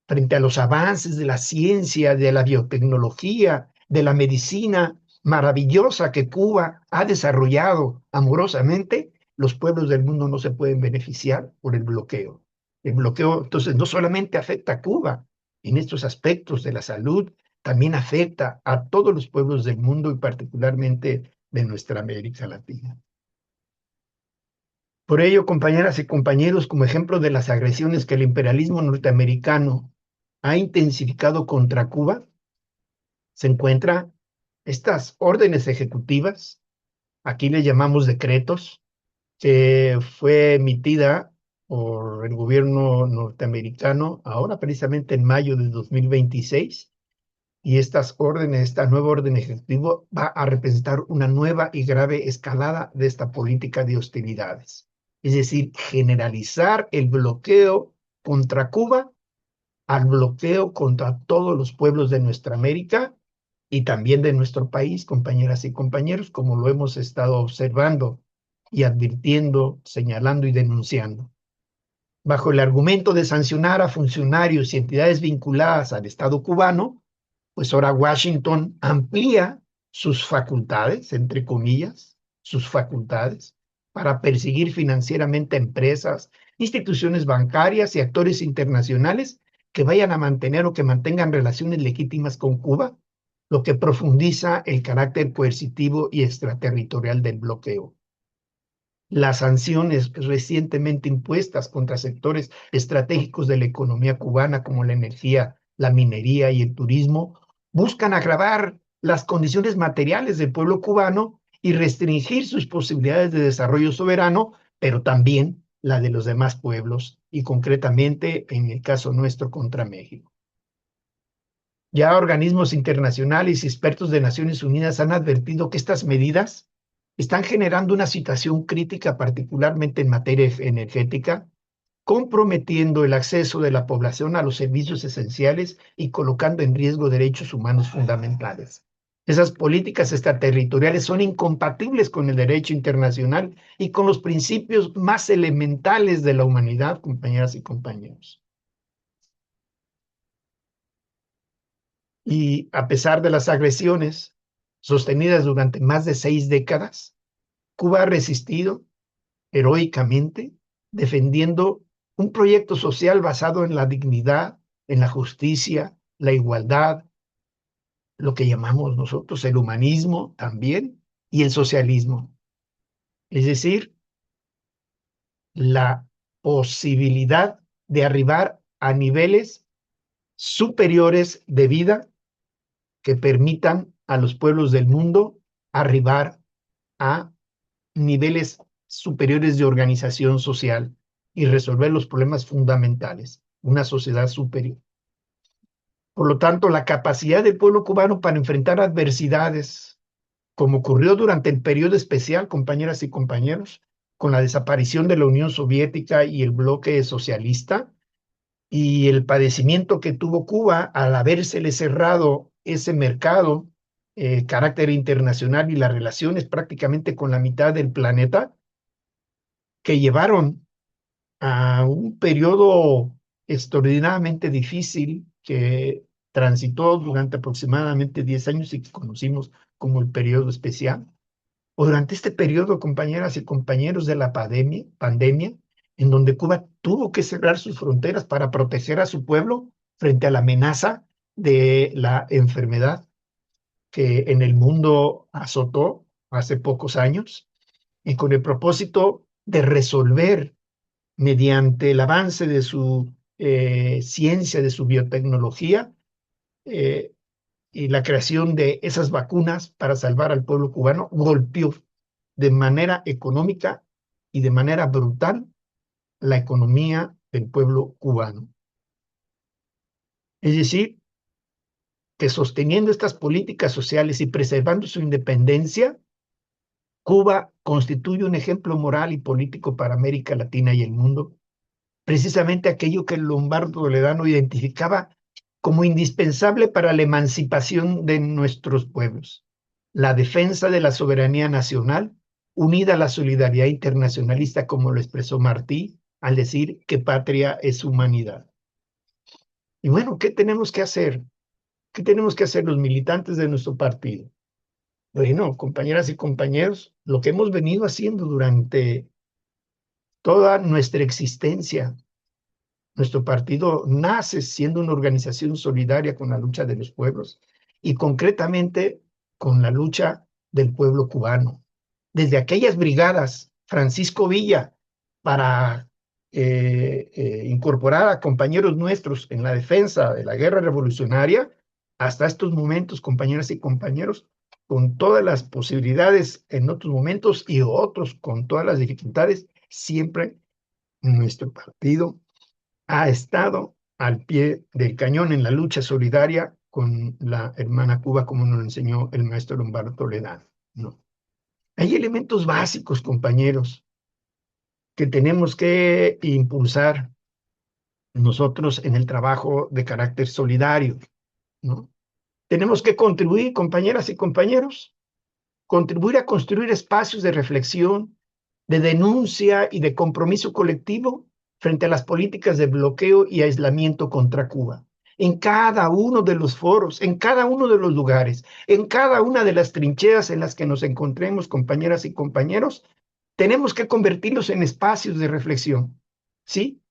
frente a los avances de la ciencia, de la biotecnología, de la medicina maravillosa que Cuba ha desarrollado amorosamente. Los pueblos del mundo no se pueden beneficiar por el bloqueo. El bloqueo, entonces, no solamente afecta a Cuba en estos aspectos de la salud, también afecta a todos los pueblos del mundo y particularmente de nuestra América Latina. Por ello, compañeras y compañeros, como ejemplo de las agresiones que el imperialismo norteamericano ha intensificado contra Cuba, se encuentran estas órdenes ejecutivas, aquí le llamamos decretos, que fue emitida por el gobierno norteamericano ahora precisamente en mayo de 2026, y estas órdenes, esta nueva orden ejecutiva va a representar una nueva y grave escalada de esta política de hostilidades. Es decir, generalizar el bloqueo contra Cuba al bloqueo contra todos los pueblos de nuestra América y también de nuestro país, compañeras y compañeros, como lo hemos estado observando y advirtiendo, señalando y denunciando. Bajo el argumento de sancionar a funcionarios y entidades vinculadas al Estado cubano, pues ahora Washington amplía sus facultades, entre comillas, sus facultades, para perseguir financieramente a empresas, instituciones bancarias y actores internacionales que vayan a mantener o que mantengan relaciones legítimas con Cuba, lo que profundiza el carácter coercitivo y extraterritorial del bloqueo. Las sanciones recientemente impuestas contra sectores estratégicos de la economía cubana, como la energía, la minería y el turismo, buscan agravar las condiciones materiales del pueblo cubano y restringir sus posibilidades de desarrollo soberano, pero también la de los demás pueblos, y concretamente, en el caso nuestro, contra México. Ya organismos internacionales y expertos de Naciones Unidas han advertido que estas medidas están generando una situación crítica, particularmente en materia energética, comprometiendo el acceso de la población a los servicios esenciales y colocando en riesgo derechos humanos fundamentales. Esas políticas extraterritoriales son incompatibles con el derecho internacional y con los principios más elementales de la humanidad, compañeras y compañeros. Y a pesar de las agresiones sostenidas durante más de 6 décadas, Cuba ha resistido heroicamente, defendiendo un proyecto social basado en la dignidad, en la justicia, la igualdad, lo que llamamos nosotros el humanismo también, y el socialismo. Es decir, la posibilidad de arribar a niveles superiores de vida que permitan a los pueblos del mundo arribar a niveles superiores de organización social y resolver los problemas fundamentales, una sociedad superior. Por lo tanto, la capacidad del pueblo cubano para enfrentar adversidades, como ocurrió durante el periodo especial, compañeras y compañeros, con la desaparición de la Unión Soviética y el bloque socialista, y el padecimiento que tuvo Cuba al habérsele cerrado ese mercado, carácter internacional y las relaciones prácticamente con la mitad del planeta, que llevaron a un periodo extraordinariamente difícil que transitó durante aproximadamente 10 años y que conocimos como el periodo especial. O durante este periodo, compañeras y compañeros de la pandemia, en donde Cuba tuvo que cerrar sus fronteras para proteger a su pueblo frente a la amenaza de la enfermedad que en el mundo azotó hace pocos años, y con el propósito de resolver mediante el avance de su ciencia, de su biotecnología, eh, y la creación de esas vacunas para salvar al pueblo cubano, golpeó de manera económica y de manera brutal la economía del pueblo cubano. Es decir, que sosteniendo estas políticas sociales y preservando su independencia, Cuba constituye un ejemplo moral y político para América Latina y el mundo, precisamente aquello que Lombardo Toledano identificaba como indispensable para la emancipación de nuestros pueblos, la defensa de la soberanía nacional, unida a la solidaridad internacionalista, como lo expresó Martí, al decir que patria es humanidad. Y bueno, ¿qué tenemos que hacer? ¿Qué tenemos que hacer los militantes de nuestro partido? Bueno, compañeras y compañeros, lo que hemos venido haciendo durante toda nuestra existencia. Nuestro partido nace siendo una organización solidaria con la lucha de los pueblos y concretamente con la lucha del pueblo cubano. Desde aquellas brigadas Francisco Villa para incorporar a compañeros nuestros en la defensa de la guerra revolucionaria, hasta estos momentos, compañeras y compañeros, con todas las posibilidades en otros momentos y otros con todas las dificultades, siempre nuestro partido ha estado al pie del cañón en la lucha solidaria con la hermana Cuba, como nos enseñó el maestro Lombardo Toledano, ¿no? Hay elementos básicos, compañeros, que tenemos que impulsar nosotros en el trabajo de carácter solidario, ¿no? Tenemos que contribuir, compañeras y compañeros, contribuir a construir espacios de reflexión, de denuncia y de compromiso colectivo frente a las políticas de bloqueo y aislamiento contra Cuba. En cada uno de los foros, en cada uno de los lugares, en cada una de las trincheras en las que nos encontremos, compañeras y compañeros, tenemos que convertirlos en espacios de reflexión, ¿sí?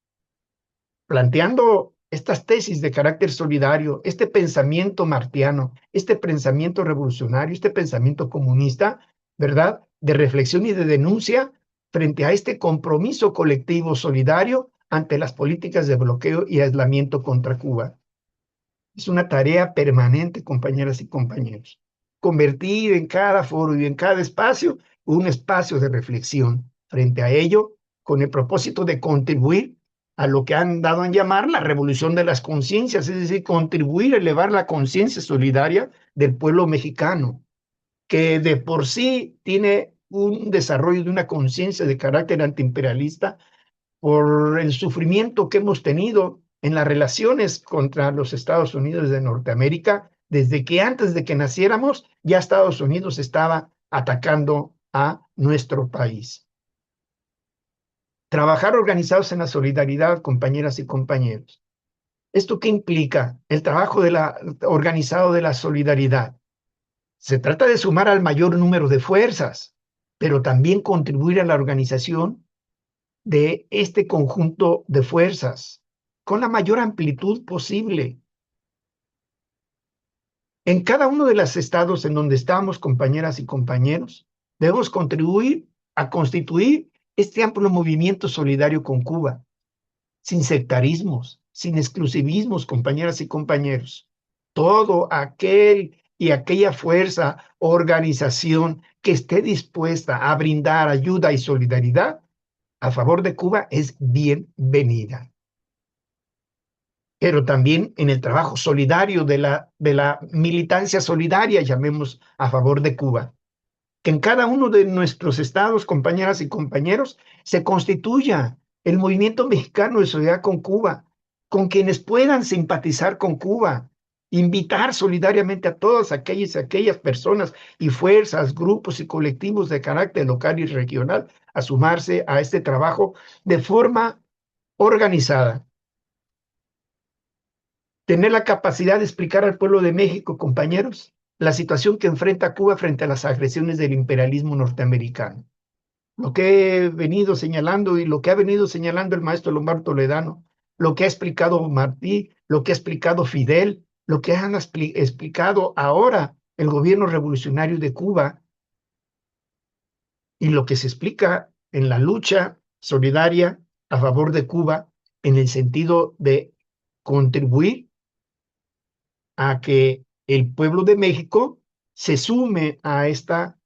Planteando estas tesis de carácter solidario, este pensamiento martiano, este pensamiento revolucionario, este pensamiento comunista, ¿verdad? De reflexión y de denuncia frente a este compromiso colectivo solidario ante las políticas de bloqueo y aislamiento contra Cuba. Es una tarea permanente, compañeras y compañeros. Convertir en cada foro y en cada espacio un espacio de reflexión frente a ello, con el propósito de contribuir a lo que han dado en llamar la revolución de las conciencias, es decir, contribuir a elevar la conciencia solidaria del pueblo mexicano, que de por sí tiene un desarrollo de una conciencia de carácter antiimperialista por el sufrimiento que hemos tenido en las relaciones contra los Estados Unidos de Norteamérica, desde que antes de que naciéramos, ya Estados Unidos estaba atacando a nuestro país. Trabajar organizados en la solidaridad, compañeras y compañeros. ¿Esto qué implica? El trabajo organizado de la solidaridad. Se trata de sumar al mayor número de fuerzas, pero también contribuir a la organización de este conjunto de fuerzas con la mayor amplitud posible. En cada uno de los estados en donde estamos, compañeras y compañeros, debemos contribuir a constituir este amplio movimiento solidario con Cuba, sin sectarismos, sin exclusivismos, compañeras y compañeros. Todo aquel y aquella fuerza, organización que esté dispuesta a brindar ayuda y solidaridad a favor de Cuba es bienvenida. Pero también en el trabajo solidario de la militancia solidaria, llamemos, a favor de Cuba. Que en cada uno de nuestros estados, compañeras y compañeros, se constituya el movimiento mexicano de solidaridad con Cuba, con quienes puedan simpatizar con Cuba, invitar solidariamente a todas aquellas personas y fuerzas, grupos y colectivos de carácter local y regional a sumarse a este trabajo de forma organizada. Tener la capacidad de explicar al pueblo de México, compañeros, la situación que enfrenta Cuba frente a las agresiones del imperialismo norteamericano. Lo que he venido señalando y lo que ha venido señalando el maestro Lombardo Toledano, lo que ha explicado Martí, lo que ha explicado Fidel, lo que han explicado ahora el gobierno revolucionario de Cuba y lo que se explica en la lucha solidaria a favor de Cuba en el sentido de contribuir a que el pueblo de México se sume a esta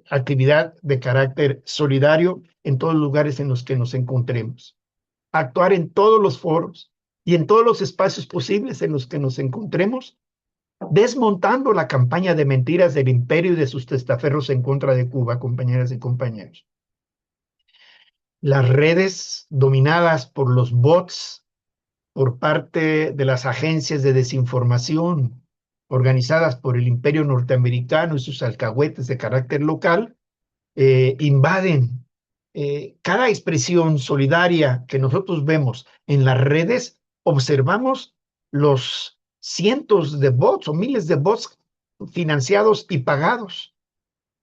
actividad de carácter solidario en todos los lugares en los que nos encontremos. Actuar en todos los foros, y en todos los espacios posibles en los que nos encontremos, desmontando la campaña de mentiras del imperio y de sus testaferros en contra de Cuba, compañeras y compañeros. Las redes dominadas por los bots por parte de las agencias de desinformación organizadas por el imperio norteamericano y sus alcahuetes de carácter local, invaden cada expresión solidaria que nosotros vemos en las redes. Observamos los cientos de bots o miles de bots financiados y pagados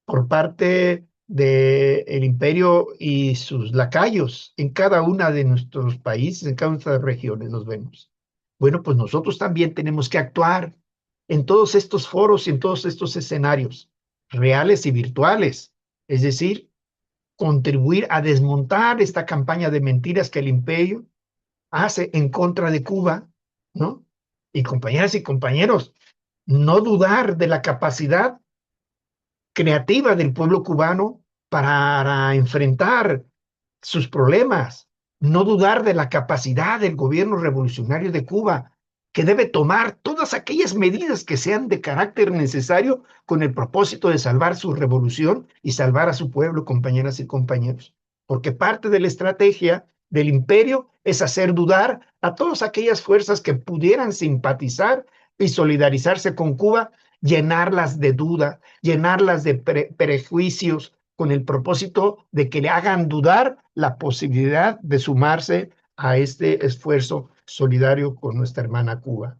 por parte del imperio y sus lacayos en cada una de nuestros países, en cada una de nuestras regiones los vemos. Bueno, pues nosotros también tenemos que actuar en todos estos foros y en todos estos escenarios, reales y virtuales. Es decir, contribuir a desmontar esta campaña de mentiras que el imperio hace en contra de Cuba, ¿no? Y compañeras y compañeros, no dudar de la capacidad creativa del pueblo cubano para enfrentar sus problemas, no dudar de la capacidad del gobierno revolucionario de Cuba, que debe tomar todas aquellas medidas que sean de carácter necesario con el propósito de salvar su revolución y salvar a su pueblo, compañeras y compañeros. Porque parte de la estrategia del imperio es hacer dudar a todas aquellas fuerzas que pudieran simpatizar y solidarizarse con Cuba, llenarlas de duda, llenarlas de prejuicios, con el propósito de que le hagan dudar la posibilidad de sumarse a este esfuerzo solidario con nuestra hermana Cuba.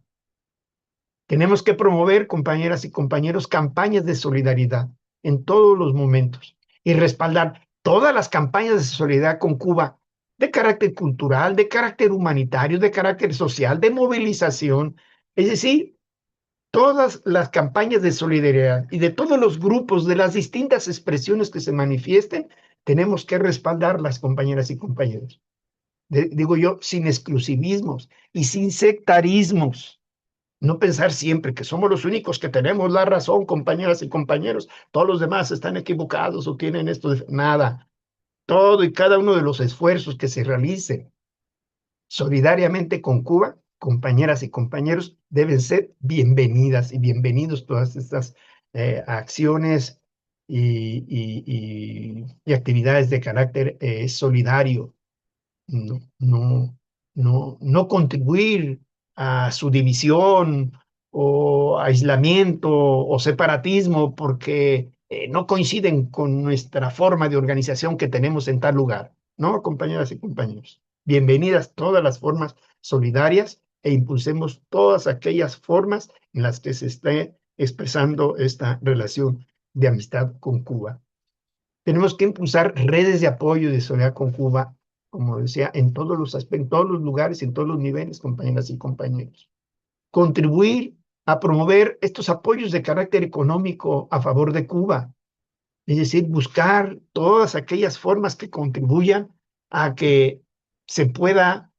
Tenemos que promover, compañeras y compañeros, campañas de solidaridad en todos los momentos y respaldar todas las campañas de solidaridad con Cuba de carácter cultural, de carácter humanitario, de carácter social, de movilización. Es decir, todas las campañas de solidaridad y de todos los grupos, de las distintas expresiones que se manifiesten, tenemos que respaldarlas, compañeras y compañeros. Digo yo, sin exclusivismos y sin sectarismos. No pensar siempre que somos los únicos que tenemos la razón, compañeras y compañeros. Todos los demás están equivocados o tienen esto. Nada. Todo y cada uno de los esfuerzos que se realicen solidariamente con Cuba, compañeras y compañeros, deben ser bienvenidas y bienvenidos todas estas acciones y actividades de carácter solidario. No contribuir a su división o aislamiento o separatismo porque no coinciden con nuestra forma de organización que tenemos en tal lugar. No, compañeras y compañeros. Bienvenidas todas las formas solidarias e impulsemos todas aquellas formas en las que se esté expresando esta relación de amistad con Cuba. Tenemos que impulsar redes de apoyo y de solidaridad con Cuba, como decía, en todos los aspectos, en todos los lugares, en todos los niveles, compañeras y compañeros. Contribuir a promover estos apoyos de carácter económico a favor de Cuba, es decir, buscar todas aquellas formas que contribuyan a que se pueda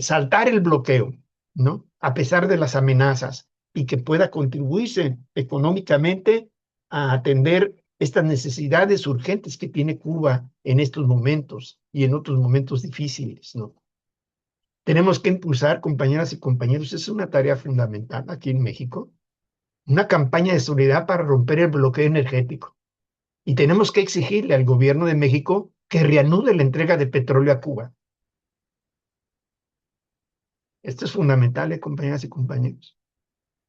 saltar el bloqueo, ¿no? A pesar de las amenazas, y que pueda contribuirse económicamente a atender estas necesidades urgentes que tiene Cuba en estos momentos y en otros momentos difíciles, ¿no? Tenemos que impulsar, compañeras y compañeros, es una tarea fundamental aquí en México, una campaña de solidaridad para romper el bloqueo energético. Y tenemos que exigirle al gobierno de México que reanude la entrega de petróleo a Cuba. Esto es fundamental, compañeras y compañeros.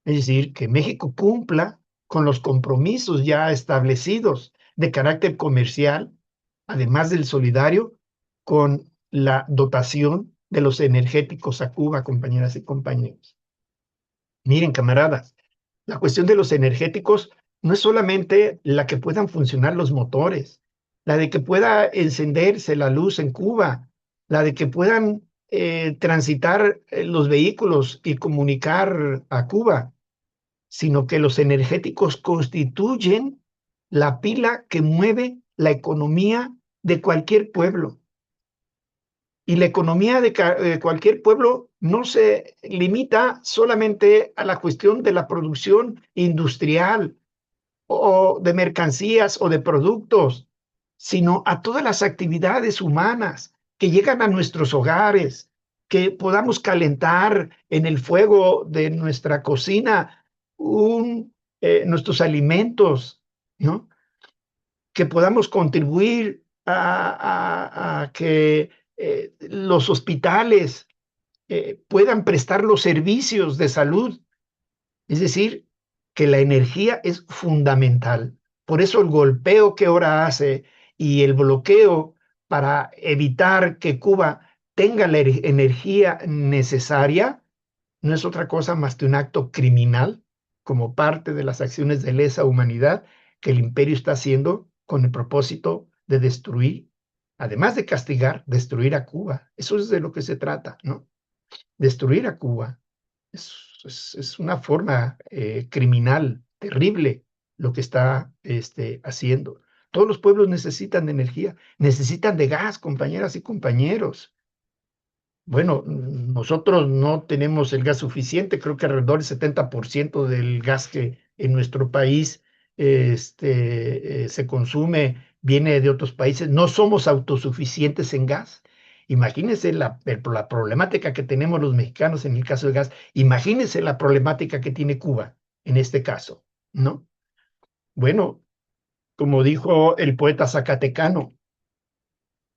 Es decir, que México cumpla con los compromisos ya establecidos de carácter comercial, además del solidario, con la dotación de los energéticos a Cuba, compañeras y compañeros. Miren, camaradas, la cuestión de los energéticos no es solamente la que puedan funcionar los motores, la de que pueda encenderse la luz en Cuba, la de que puedan transitar los vehículos y comunicar a Cuba, sino que los energéticos constituyen la pila que mueve la economía de cualquier pueblo. Y la economía de cualquier pueblo no se limita solamente a la cuestión de la producción industrial o de mercancías o de productos, sino a todas las actividades humanas que llegan a nuestros hogares, que podamos calentar en el fuego de nuestra cocina nuestros alimentos, ¿no? Que podamos contribuir a que los hospitales puedan prestar los servicios de salud. Es decir, que la energía es fundamental. Por eso el golpeo que ahora hace y el bloqueo para evitar que Cuba tenga la energía necesaria no es otra cosa más que un acto criminal como parte de las acciones de lesa humanidad que el imperio está haciendo con el propósito de destruir, además de castigar, destruir a Cuba. Eso es de lo que se trata, ¿no? Destruir a Cuba. Es una forma criminal, terrible, lo que está haciendo. Todos los pueblos necesitan de energía, necesitan de gas, compañeras y compañeros. Bueno, nosotros no tenemos el gas suficiente, creo que alrededor del 70% del gas que en nuestro país se consume viene de otros países. No somos autosuficientes en gas. Imagínense la problemática que tenemos los mexicanos en el caso del gas. Imagínense la problemática que tiene Cuba en este caso, ¿no? Bueno, como dijo el poeta zacatecano,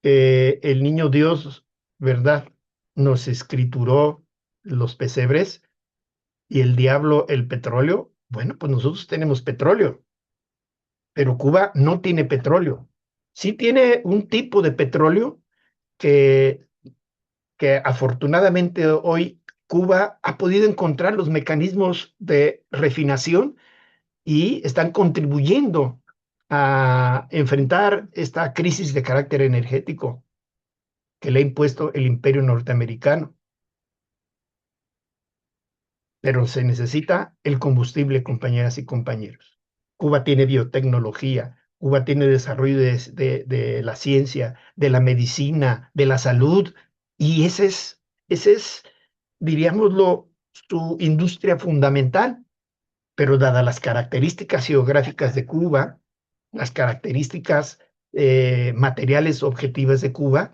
el niño Dios, ¿verdad? Nos escrituró los pesebres y el diablo el petróleo. Bueno, pues nosotros tenemos petróleo, pero Cuba no tiene petróleo. Sí tiene un tipo de petróleo que, que afortunadamente hoy Cuba ha podido encontrar los mecanismos de refinación y están contribuyendo a enfrentar esta crisis de carácter energético que le ha impuesto el imperio norteamericano. Pero se necesita el combustible, compañeras y compañeros. Cuba tiene biotecnología, Cuba tiene desarrollo de la ciencia, de la medicina, de la salud, y ese es, diríamoslo, su industria fundamental. Pero dadas las características geográficas de Cuba, las características materiales objetivas de Cuba,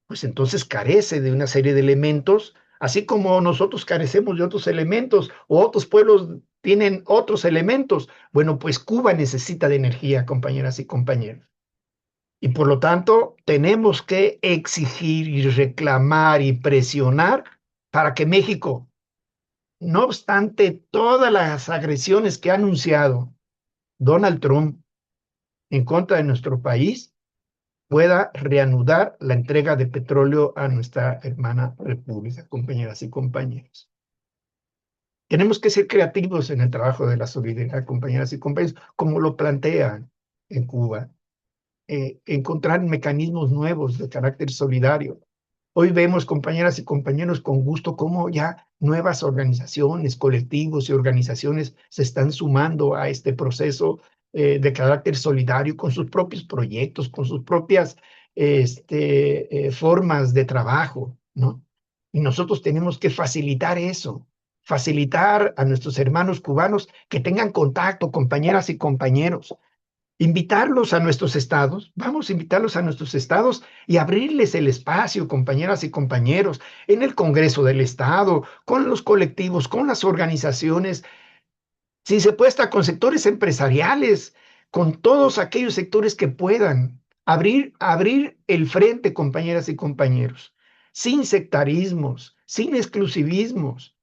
pues entonces carece de una serie de elementos, así como nosotros carecemos de otros elementos o otros pueblos tienen otros elementos. Bueno, pues Cuba necesita de energía, compañeras y compañeros. Y por lo tanto, tenemos que exigir y reclamar y presionar para que México, no obstante todas las agresiones que ha anunciado Donald Trump en contra de nuestro país, pueda reanudar la entrega de petróleo a nuestra hermana república, compañeras y compañeros. Tenemos que ser creativos en el trabajo de la solidaridad, compañeras y compañeros, como lo plantean en Cuba. Encontrar mecanismos nuevos de carácter solidario. Hoy vemos, compañeras y compañeros, con gusto cómo ya nuevas organizaciones, colectivos y organizaciones se están sumando a este proceso de carácter solidario con sus propios proyectos, con sus propias formas de trabajo, ¿no? Y nosotros tenemos que facilitar eso, facilitar a nuestros hermanos cubanos que tengan contacto, compañeras y compañeros, invitarlos a nuestros estados, vamos a invitarlos a nuestros estados y abrirles el espacio, compañeras y compañeros, en el Congreso del Estado, con los colectivos, con las organizaciones, si se puede estar con sectores empresariales, con todos aquellos sectores que puedan abrir el frente, compañeras y compañeros, sin sectarismos, sin exclusivismos,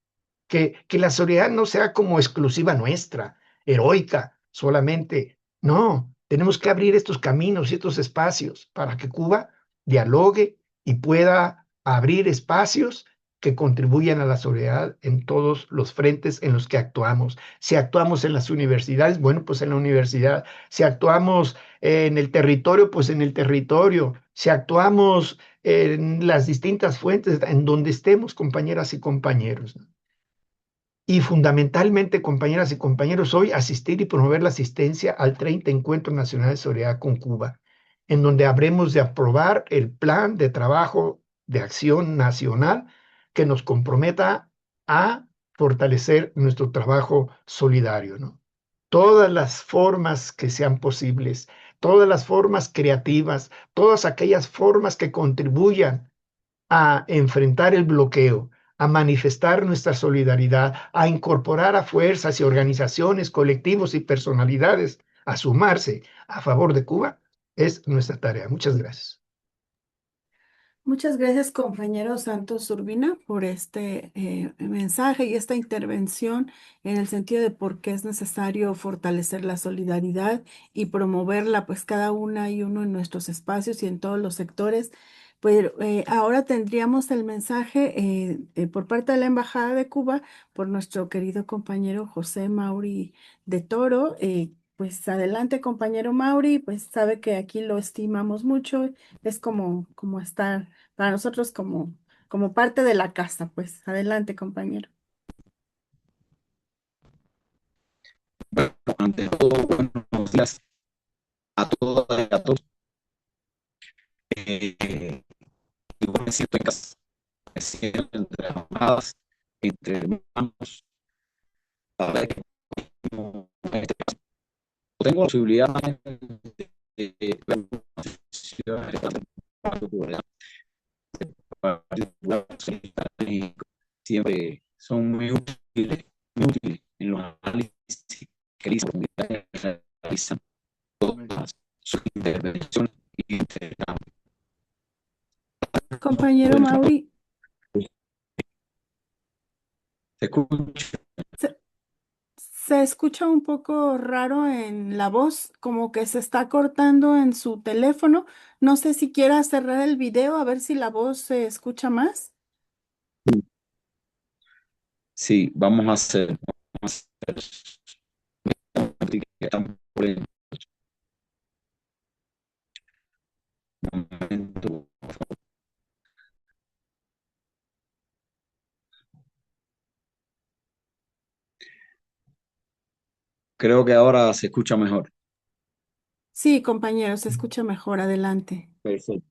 que la solidaridad no sea como exclusiva nuestra, heroica solamente. No, tenemos que abrir estos caminos y estos espacios para que Cuba dialogue y pueda abrir espacios que contribuyan a la solidaridad en todos los frentes en los que actuamos. Si actuamos en las universidades, bueno, pues en la universidad. Si actuamos en el territorio, pues en el territorio. Si actuamos en las distintas fuentes en donde estemos, compañeras y compañeros, ¿no? Y fundamentalmente, compañeras y compañeros, hoy asistir y promover la asistencia al 30 Encuentro Nacional de Solidaridad con Cuba, en donde habremos de aprobar el plan de trabajo de acción nacional que nos comprometa a fortalecer nuestro trabajo solidario, ¿no? Todas las formas que sean posibles, todas las formas creativas, todas aquellas formas que contribuyan a enfrentar el bloqueo, a manifestar nuestra solidaridad, a incorporar a fuerzas y organizaciones, colectivos y personalidades a sumarse a favor de Cuba, es nuestra tarea. Muchas gracias. Muchas gracias, compañero Santos Urbina, por este mensaje y esta intervención en el sentido de por qué es necesario fortalecer la solidaridad y promoverla, pues cada una y uno en nuestros espacios y en todos los sectores. Pues ahora tendríamos el mensaje por parte de la Embajada de Cuba por nuestro querido compañero José Mauri de Toro. Pues adelante, compañero Mauri, pues sabe que aquí lo estimamos mucho, es como estar para nosotros como parte de la casa, pues adelante, compañero. Ante todo, buenos días a todas y a todos. Igual me siento en casa, me siento entre amadas, entre hermanos. La verdad es que no, tengo la posibilidad de ver siempre son muy útiles en los análisis que realizan todas sus intervenciones y intercambios. Compañero Mauri, Se escucha. se, se escucha un poco raro en la voz, como que se está cortando en su teléfono. No sé si quiera cerrar el video a ver si la voz se escucha más. Sí, vamos a hacer estamos por el momento. Creo que ahora se escucha mejor. Sí, compañero, se escucha mejor. Adelante. Perfecto.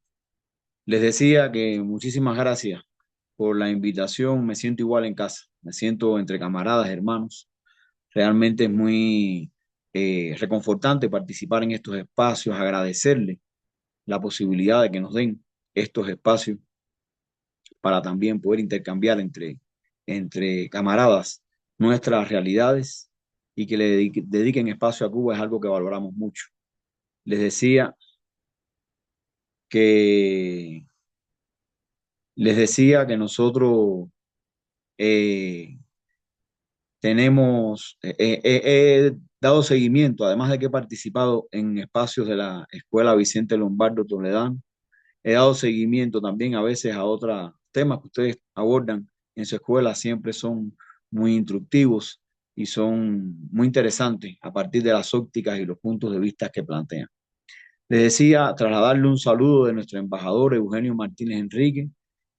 Les decía que muchísimas gracias por la invitación. Me siento igual en casa. Me siento entre camaradas, hermanos. Realmente es muy reconfortante participar en estos espacios, agradecerle la posibilidad de que nos den estos espacios para también poder intercambiar entre camaradas nuestras realidades y que le dediquen espacio a Cuba es algo que valoramos mucho. Les decía que, nosotros eh, he dado seguimiento, además de que he participado en espacios de la Escuela Vicente Lombardo Toledano, he dado seguimiento también a veces a otros temas que ustedes abordan en su escuela, siempre son muy instructivos y son muy interesantes a partir de las ópticas y los puntos de vista que plantean. Les decía, trasladarle un saludo de nuestro embajador Eugenio Martínez Enrique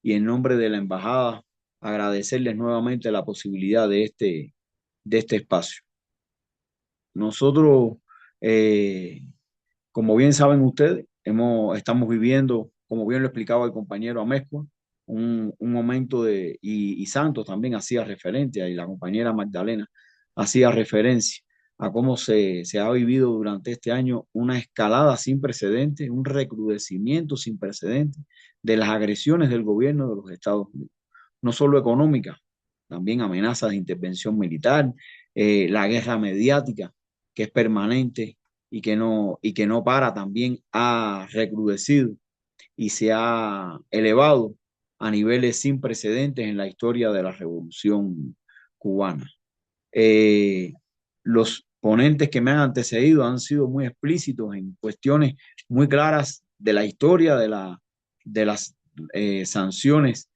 y en nombre de la embajada agradecerles nuevamente la posibilidad de este espacio. Nosotros, como bien saben ustedes, estamos viviendo, como bien lo explicaba el compañero Amezcua, un momento y Santos también hacía referencia, y la compañera Magdalena hacía referencia a cómo se ha vivido durante este año una escalada sin precedentes, un recrudecimiento sin precedentes de las agresiones del gobierno de los Estados Unidos, no solo económicas, también amenazas de intervención militar, la guerra mediática, que es permanente y que no para, también ha recrudecido y se ha elevado a niveles sin precedentes en la historia de la Revolución cubana. Los ponentes que me han antecedido han sido muy explícitos en cuestiones muy claras de la historia de las sanciones,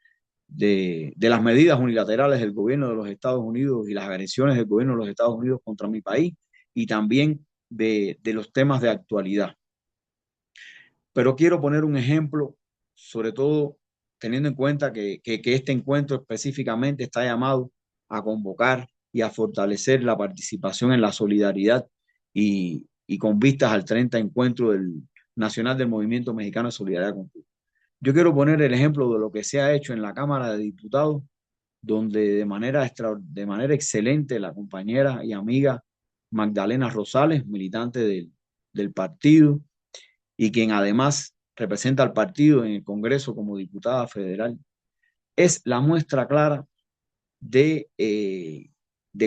de las medidas unilaterales del gobierno de los Estados Unidos y las agresiones del gobierno de los Estados Unidos contra mi país, y también de los temas de actualidad. Pero quiero poner un ejemplo, sobre todo teniendo en cuenta que este encuentro específicamente está llamado a convocar y a fortalecer la participación en la solidaridad y con vistas al 30 encuentro nacional del Movimiento Mexicano de Solidaridad con Cuba. Yo quiero poner el ejemplo de lo que se ha hecho en la Cámara de Diputados, donde de manera excelente la compañera y amiga Magdalena Rosales, militante del partido, y quien además representa al partido en el Congreso como diputada federal, es la muestra clara de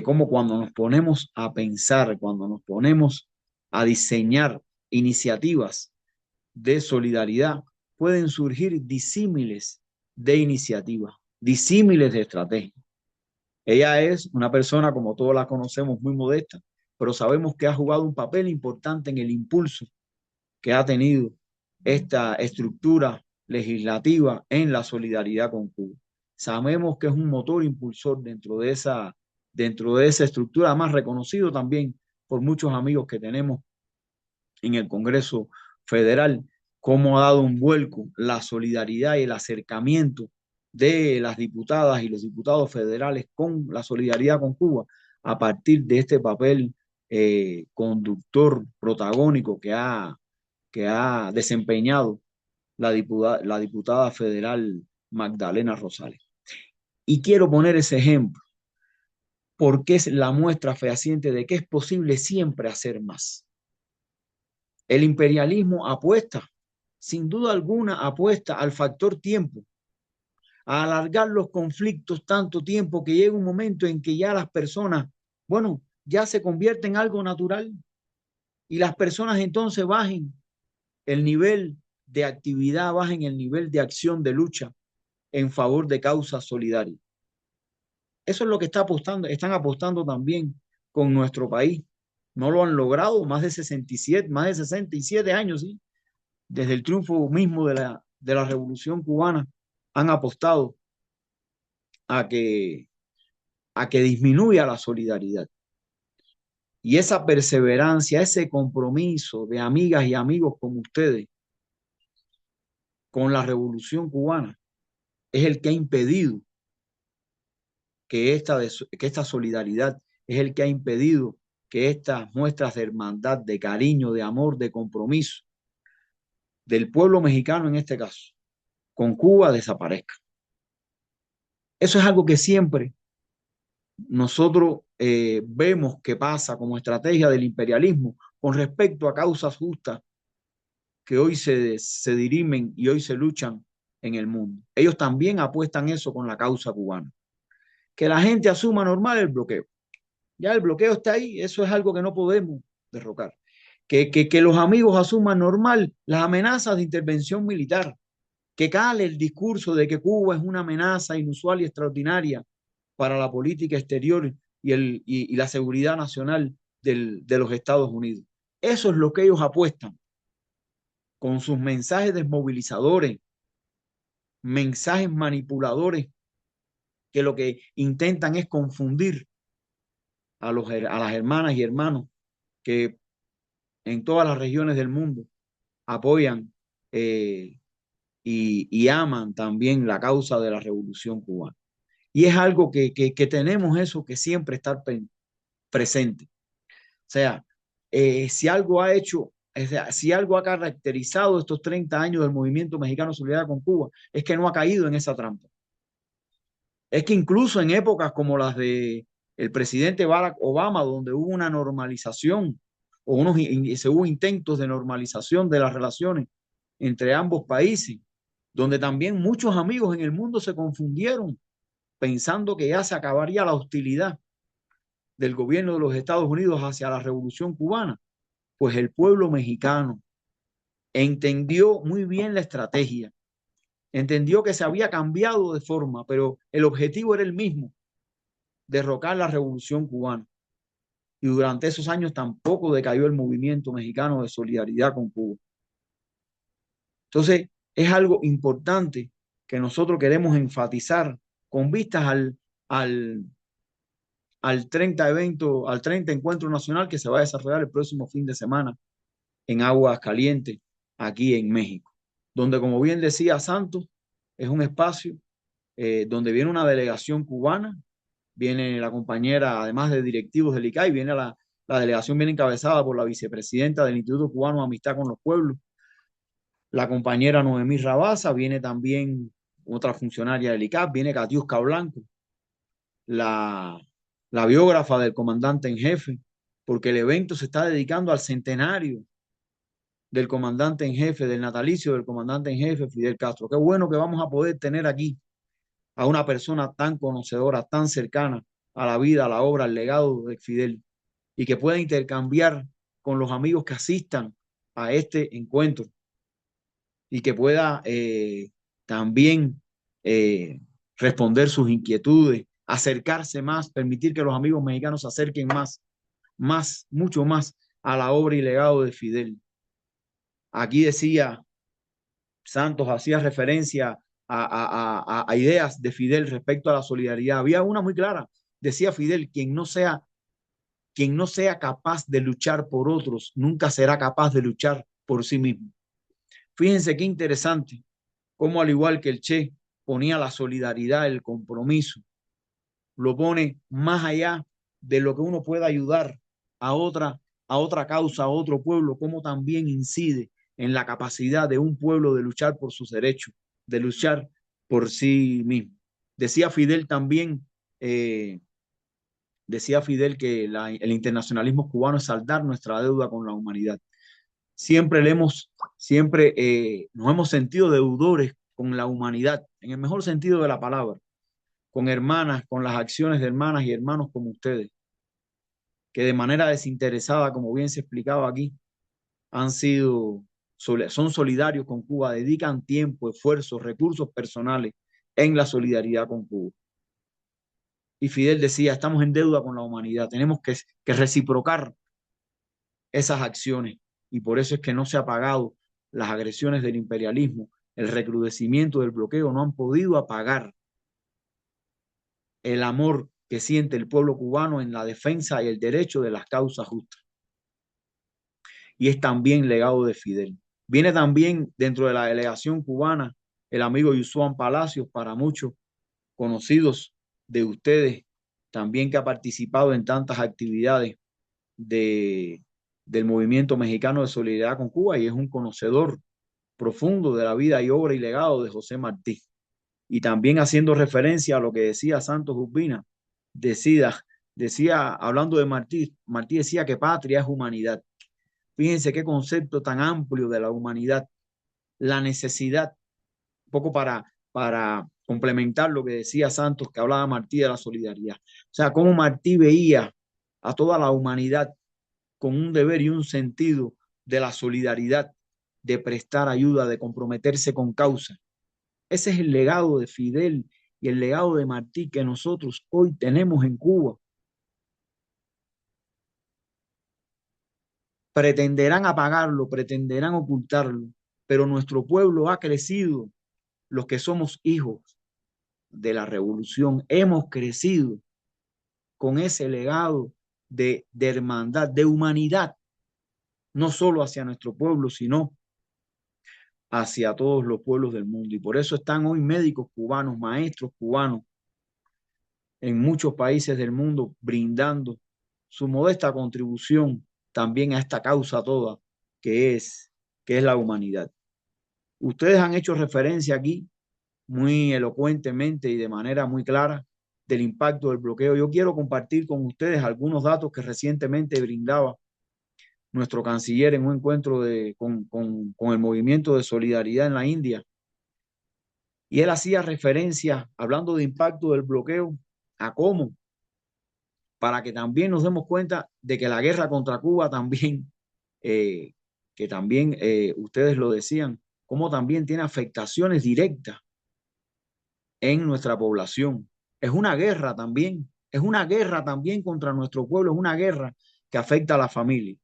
cómo cuando nos ponemos a pensar, cuando nos ponemos a diseñar iniciativas de solidaridad, pueden surgir disímiles de iniciativas, disímiles de estrategias. Ella es una persona, como todos la conocemos, muy modesta, pero sabemos que ha jugado un papel importante en el impulso que ha tenido esta estructura legislativa en la solidaridad con Cuba. Sabemos que es un motor impulsor dentro de esa estructura, más reconocido también por muchos amigos que tenemos en el Congreso Federal, cómo ha dado un vuelco la solidaridad y el acercamiento de las diputadas y los diputados federales con la solidaridad con Cuba a partir de este papel conductor protagónico que ha desempeñado la diputada federal Magdalena Rosales. Y quiero poner ese ejemplo porque es la muestra fehaciente de que es posible siempre hacer más. El imperialismo apuesta, sin duda alguna, apuesta al factor tiempo, a alargar los conflictos tanto tiempo que llega un momento en que ya las personas, bueno, ya se convierte en algo natural y las personas entonces bajen el nivel de actividad, bajen el nivel de acción, de lucha en favor de causas solidarias. Eso es lo que están apostando también con nuestro país. No lo han logrado más de 67 años, ¿sí? Desde el triunfo mismo de la Revolución Cubana, han apostado a que disminuya la solidaridad. Y esa perseverancia, ese compromiso de amigas y amigos como ustedes con la Revolución Cubana es el que ha impedido que esta solidaridad, es el que ha impedido que estas muestras de hermandad, de cariño, de amor, de compromiso del pueblo mexicano en este caso, con Cuba desaparezcan. Eso es algo que siempre nosotros vemos que pasa como estrategia del imperialismo con respecto a causas justas que hoy se dirimen y hoy se luchan en el mundo. Ellos también apuestan eso con la causa cubana. Que la gente asuma normal el bloqueo. Ya el bloqueo está ahí, eso es algo que no podemos derrocar. Que los amigos asuman normal las amenazas de intervención militar, que cale el discurso de que Cuba es una amenaza inusual y extraordinaria para la política exterior y la seguridad nacional de los Estados Unidos. Eso es lo que ellos apuestan con sus mensajes desmovilizadores, mensajes manipuladores, que lo que intentan es confundir a las hermanas y hermanos que en todas las regiones del mundo apoyan y aman también la causa de la Revolución Cubana. Y es algo que tenemos eso que siempre estar presente. O sea, si algo ha hecho, si algo ha caracterizado estos 30 años del movimiento mexicano de solidaridad con Cuba, es que no ha caído en esa trampa. Es que incluso en épocas como las de el presidente Barack Obama, donde hubo una normalización se hubo intentos de normalización de las relaciones entre ambos países, donde también muchos amigos en el mundo se confundieron pensando que ya se acabaría la hostilidad del gobierno de los Estados Unidos hacia la Revolución Cubana, pues el pueblo mexicano entendió muy bien la estrategia, entendió que se había cambiado de forma, pero el objetivo era el mismo, derrocar la Revolución Cubana. Y durante esos años tampoco decayó el movimiento mexicano de solidaridad con Cuba. Entonces, es algo importante que nosotros queremos enfatizar con vistas al 30 encuentro nacional que se va a desarrollar el próximo fin de semana en Aguascalientes, aquí en México, donde, como bien decía Santos, es un espacio donde viene una delegación cubana, viene la compañera, además de directivos del ICAI, viene la delegación viene encabezada por la vicepresidenta del Instituto Cubano de Amistad con los Pueblos, la compañera Noemí Rabasa, viene también otra funcionaria del ICAP, viene Katiuska Blanco, la biógrafa del comandante en jefe, porque el evento se está dedicando al centenario del comandante en jefe, del natalicio del comandante en jefe Fidel Castro. Qué bueno que vamos a poder tener aquí a una persona tan conocedora, tan cercana a la vida, a la obra, al legado de Fidel, y que pueda intercambiar con los amigos que asistan a este encuentro y que pueda también responder sus inquietudes, acercarse más, permitir que los amigos mexicanos se acerquen mucho más a la obra y legado de Fidel. Aquí decía Santos, hacía referencia a ideas de Fidel respecto a la solidaridad. Había una muy clara, decía Fidel, quien no sea capaz de luchar por otros, nunca será capaz de luchar por sí mismo. Fíjense qué interesante, cómo al igual que el Che ponía la solidaridad, el compromiso, lo pone más allá de lo que uno pueda ayudar a otra causa, a otro pueblo, cómo también incide en la capacidad de un pueblo de luchar por sus derechos, de luchar por sí mismo. Decía Fidel también, que el internacionalismo cubano es saldar nuestra deuda con la humanidad. Siempre nos hemos sentido deudores con la humanidad, en el mejor sentido de la palabra, con hermanas, con las acciones de hermanas y hermanos como ustedes, que de manera desinteresada, como bien se explicaba aquí, son solidarios con Cuba, dedican tiempo, esfuerzos, recursos personales en la solidaridad con Cuba. Y Fidel decía, estamos en deuda con la humanidad, tenemos que reciprocar esas acciones, y por eso es que no se ha pagado las agresiones del imperialismo, el recrudecimiento del bloqueo, no han podido apagar el amor que siente el pueblo cubano en la defensa y el derecho de las causas justas. Y es también legado de Fidel. Viene también dentro de la delegación cubana el amigo Yusuan Palacios, para muchos conocidos de ustedes, también que ha participado en tantas actividades del movimiento mexicano de solidaridad con Cuba y es un conocedor profundo de la vida y obra y legado de José Martí. Y también haciendo referencia a lo que decía Santos Urbina, decía, hablando de Martí decía que patria es humanidad. Fíjense qué concepto tan amplio de la humanidad, la necesidad, un poco para complementar lo que decía Santos, que hablaba Martí de la solidaridad. O sea, cómo Martí veía a toda la humanidad con un deber y un sentido de la solidaridad, de prestar ayuda, de comprometerse con causa. Ese es el legado de Fidel y el legado de Martí que nosotros hoy tenemos en Cuba. Pretenderán apagarlo, pretenderán ocultarlo, pero nuestro pueblo ha crecido. Los que somos hijos de la revolución hemos crecido con ese legado de hermandad, de humanidad, no solo hacia nuestro pueblo, sino hacia todos los pueblos del mundo. Y por eso están hoy médicos cubanos, maestros cubanos en muchos países del mundo brindando su modesta contribución también a esta causa toda que es la humanidad. Ustedes han hecho referencia aquí muy elocuentemente y de manera muy clara del impacto del bloqueo. Yo quiero compartir con ustedes algunos datos que recientemente brindaba nuestro canciller en un encuentro con el movimiento de solidaridad en la India. Y él hacía referencia, hablando de impacto del bloqueo, a cómo, para que también nos demos cuenta de que la guerra contra Cuba también, que también ustedes lo decían, cómo también tiene afectaciones directas en nuestra población. Es una guerra también contra nuestro pueblo, es una guerra que afecta a la familia.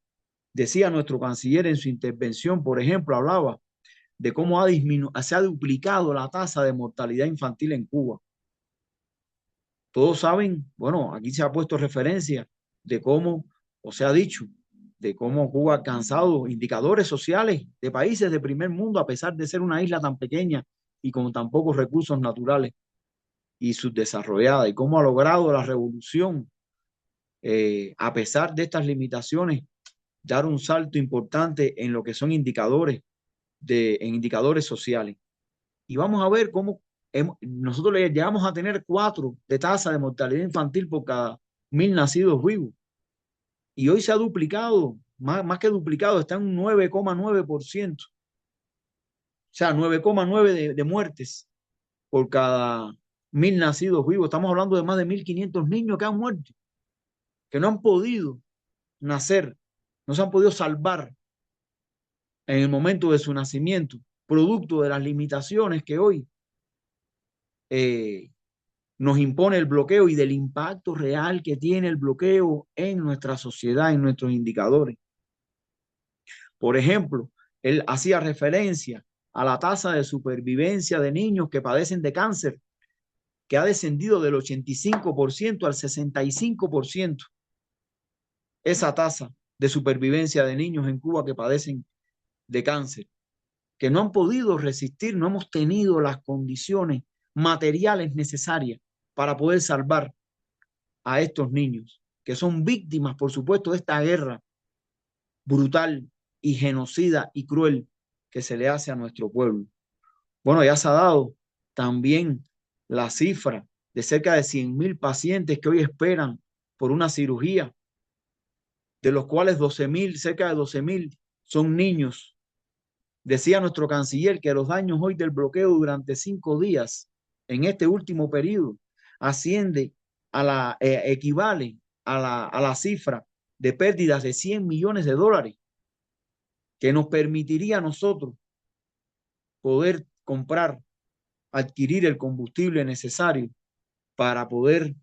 Decía nuestro canciller en su intervención, por ejemplo, hablaba de cómo se ha duplicado la tasa de mortalidad infantil en Cuba. Todos saben, bueno, aquí se ha puesto referencia de cómo, o se ha dicho, de cómo Cuba ha alcanzado indicadores sociales de países de primer mundo, a pesar de ser una isla tan pequeña y con tan pocos recursos naturales y subdesarrollada, y cómo ha logrado la revolución, a pesar de estas limitaciones, dar un salto importante en lo que son indicadores sociales. Y vamos a ver cómo nosotros llegamos a tener 4 de tasa de mortalidad infantil por cada 1000 nacidos vivos. y hoy se ha duplicado, más que duplicado, está en un 9,9%. O sea, 9,9 de muertes por cada 1.000 nacidos vivos. Estamos hablando de más de 1.500 niños que han muerto, que no han podido nacer, no se han podido salvar en el momento de su nacimiento, producto de las limitaciones que hoy nos impone el bloqueo y del impacto real que tiene el bloqueo en nuestra sociedad, en nuestros indicadores. Por ejemplo, él hacía referencia a la tasa de supervivencia de niños que padecen de cáncer, que ha descendido del 85% al 65%. Esa tasa de supervivencia de niños en Cuba que padecen de cáncer, que no han podido resistir, no hemos tenido las condiciones materiales necesarias para poder salvar a estos niños, que son víctimas, por supuesto, de esta guerra brutal y genocida y cruel que se le hace a nuestro pueblo. Bueno, ya se ha dado también la cifra de cerca de 100.000 pacientes que hoy esperan por una cirugía, de los cuales 12.000, cerca de 12.000 son niños. Decía nuestro canciller que los daños hoy del bloqueo durante 5 días en este último periodo asciende a la, equivale a la cifra de pérdidas de 100 millones de dólares que nos permitiría a nosotros poder comprar, adquirir el combustible necesario para poder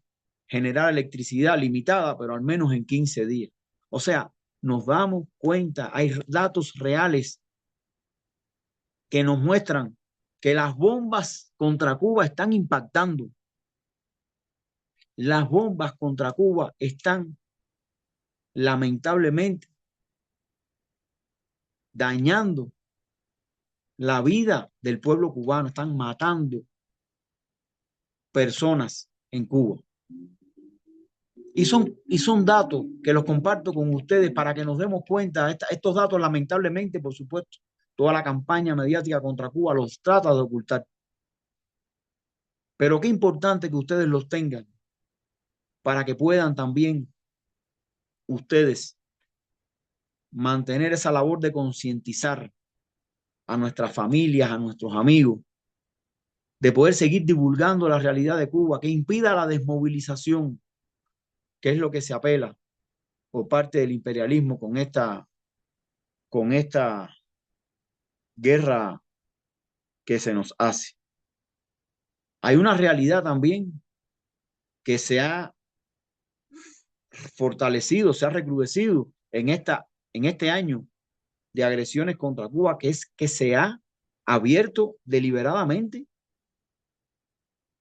generar electricidad limitada, pero al menos en 15 días. O sea, nos damos cuenta, hay datos reales que nos muestran que las bombas contra Cuba están impactando. Las bombas contra Cuba están lamentablemente dañando la vida del pueblo cubano, están matando personas en Cuba. Y son datos que los comparto con ustedes para que nos demos cuenta. Estos datos, lamentablemente, por supuesto, toda la campaña mediática contra Cuba los trata de ocultar. Pero qué importante que ustedes los tengan para que puedan también ustedes mantener esa labor de concientizar a nuestras familias, a nuestros amigos, de poder seguir divulgando la realidad de Cuba, que impida la desmovilización, que es lo que se apela por parte del imperialismo con esta guerra que se nos hace. Hay una realidad también que se ha fortalecido, se ha recrudecido en este año de agresiones contra Cuba, que es que se ha abierto deliberadamente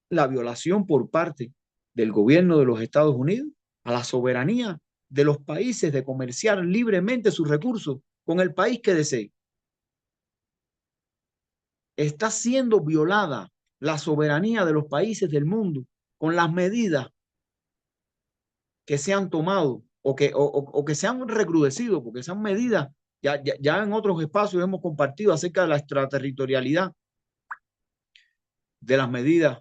la violación por parte del gobierno de los Estados Unidos a la soberanía de los países de comerciar libremente sus recursos con el país que desee. Está siendo violada la soberanía de los países del mundo con las medidas que se han tomado o que se han recrudecido, porque esas medidas ya en otros espacios hemos compartido acerca de la extraterritorialidad de las medidas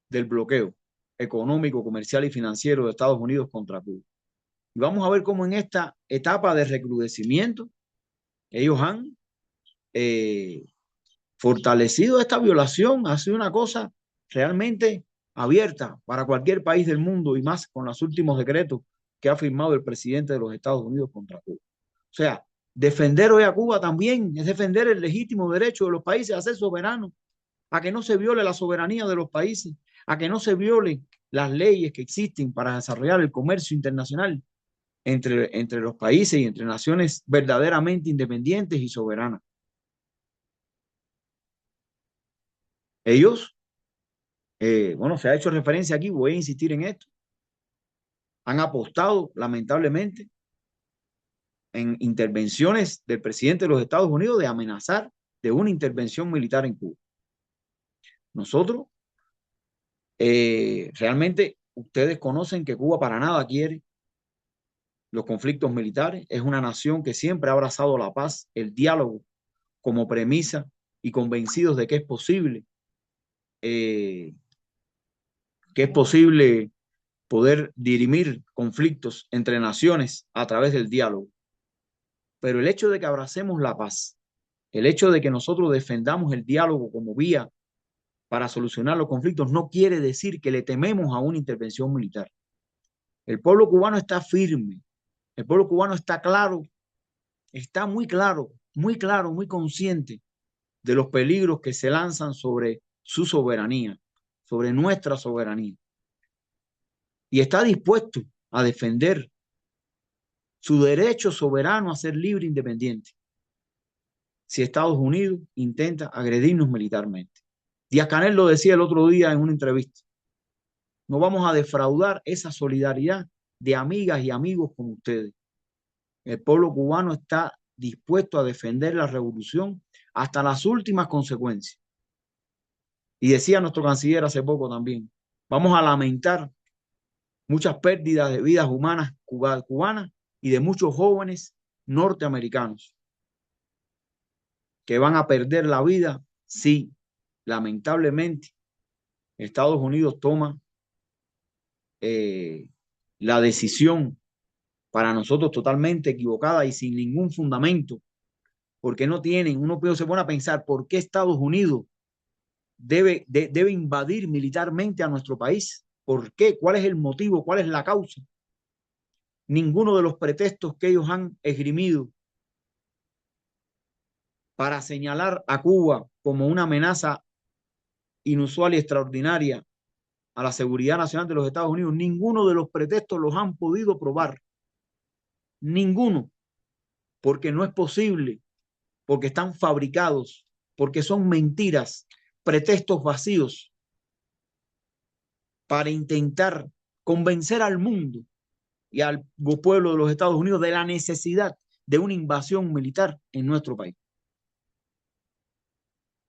del bloqueo económico, comercial y financiero de Estados Unidos contra Cuba. Y vamos a ver cómo en esta etapa de recrudecimiento ellos han fortalecido esta violación. Ha sido una cosa realmente abierta para cualquier país del mundo, y más con los últimos decretos que ha firmado el presidente de los Estados Unidos contra Cuba. O sea, defender hoy a Cuba también es defender el legítimo derecho de los países a ser soberanos, a que no se viole la soberanía de los países, a que no se violen las leyes que existen para desarrollar el comercio internacional entre los países y entre naciones verdaderamente independientes y soberanas. Ellos, bueno, se ha hecho referencia aquí, voy a insistir en esto, han apostado lamentablemente en intervenciones del presidente de los Estados Unidos de amenazar de una intervención militar en Cuba. Nosotros, realmente, ustedes conocen que Cuba para nada quiere los conflictos militares. Es una nación que siempre ha abrazado la paz, el diálogo como premisa, y convencidos de que es posible poder dirimir conflictos entre naciones a través del diálogo. Pero el hecho de que abracemos la paz, el hecho de que nosotros defendamos el diálogo como vía para solucionar los conflictos, no quiere decir que le tememos a una intervención militar. El pueblo cubano está firme, el pueblo cubano está claro, está muy claro, muy consciente de los peligros que se lanzan sobre su soberanía, sobre nuestra soberanía. Y está dispuesto a defender su derecho soberano a ser libre e independiente si Estados Unidos intenta agredirnos militarmente. Díaz-Canel lo decía el otro día en una entrevista. No vamos a defraudar esa solidaridad de amigas y amigos como ustedes. El pueblo cubano está dispuesto a defender la revolución hasta las últimas consecuencias. Y decía nuestro canciller hace poco también, vamos a lamentar muchas pérdidas de vidas humanas cubanas y de muchos jóvenes norteamericanos que van a perder la vida si, lamentablemente, Estados Unidos toma la decisión para nosotros totalmente equivocada y sin ningún fundamento, porque no tienen, uno se pone a pensar por qué Estados Unidos debe invadir militarmente a nuestro país. ¿Por qué? ¿Cuál es el motivo? ¿Cuál es la causa? Ninguno de los pretextos que ellos han esgrimido para señalar a Cuba como una amenaza inusual y extraordinaria a la seguridad nacional de los Estados Unidos, ninguno de los pretextos los han podido probar. Ninguno. Porque no es posible, porque están fabricados, porque son mentiras, pretextos vacíos para intentar convencer al mundo y al pueblo de los Estados Unidos de la necesidad de una invasión militar en nuestro país.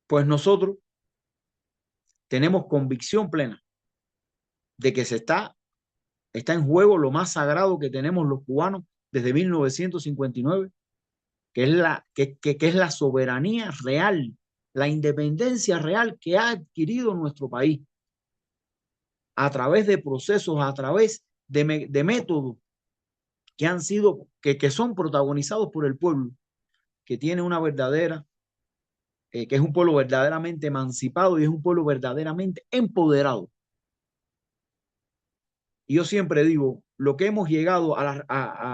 Pues nosotros tenemos convicción plena de que está en juego lo más sagrado que tenemos los cubanos desde 1959, que es la soberanía real, la independencia real que ha adquirido nuestro país a través de procesos, a través de métodos que han sido, que son protagonizados por el pueblo, que tiene una verdadera, que es un pueblo verdaderamente emancipado y es un pueblo verdaderamente empoderado. Y yo siempre digo, lo que hemos llegado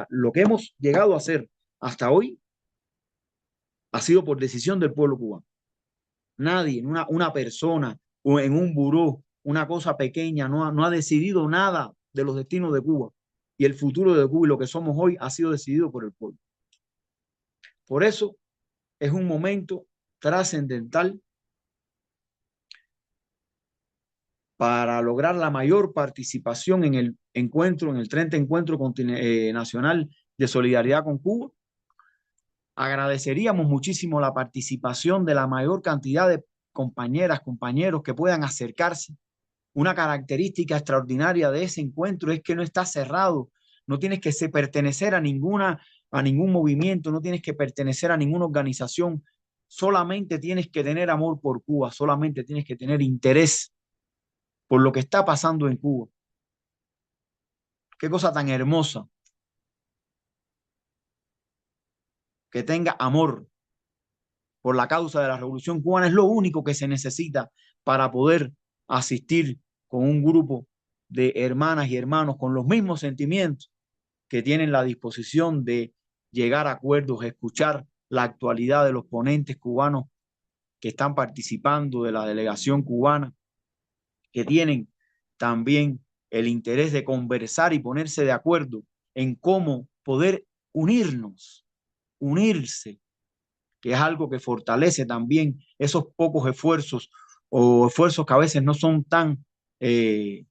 lo que hemos llegado a hacer hasta hoy ha sido por decisión del pueblo cubano. Nadie, una persona o en un buró, una cosa pequeña, no ha decidido nada de los destinos de Cuba. Y el futuro de Cuba y lo que somos hoy ha sido decidido por el pueblo. Por eso es un momento trascendental para lograr la mayor participación en el encuentro, en el 30 Encuentro Nacional de Solidaridad con Cuba. Agradeceríamos muchísimo la participación de la mayor cantidad de compañeras, compañeros que puedan acercarse. Una característica extraordinaria de ese encuentro es que no está cerrado, no tienes que pertenecer a ningún movimiento, no tienes que pertenecer a ninguna organización, solamente tienes que tener amor por Cuba, solamente tienes que tener interés por lo que está pasando en Cuba. Qué cosa tan hermosa. Que tenga amor por la causa de la revolución cubana es lo único que se necesita para poder asistir con un grupo de hermanas y hermanos con los mismos sentimientos, que tienen la disposición de llegar a acuerdos, escuchar la actualidad de los ponentes cubanos que están participando de la delegación cubana, que tienen también el interés de conversar y ponerse de acuerdo en cómo poder unirse, que es algo que fortalece también esos pocos esfuerzos o esfuerzos que a veces no son tan, que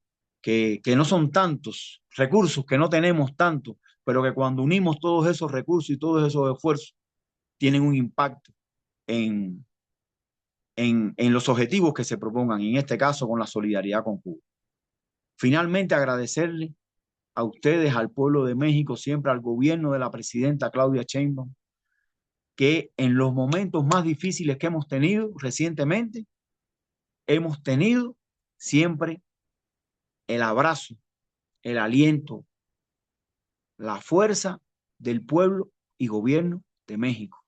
no son tantos, recursos que no tenemos tanto, pero que cuando unimos todos esos recursos y todos esos esfuerzos tienen un impacto en los objetivos que se propongan, y en este caso con la solidaridad con Cuba. Finalmente, agradecerle a ustedes, al pueblo de México, siempre al gobierno de la presidenta Claudia Sheinbaum, que en los momentos más difíciles que hemos tenido recientemente, hemos tenido siempre el abrazo, el aliento, la fuerza del pueblo y gobierno de México.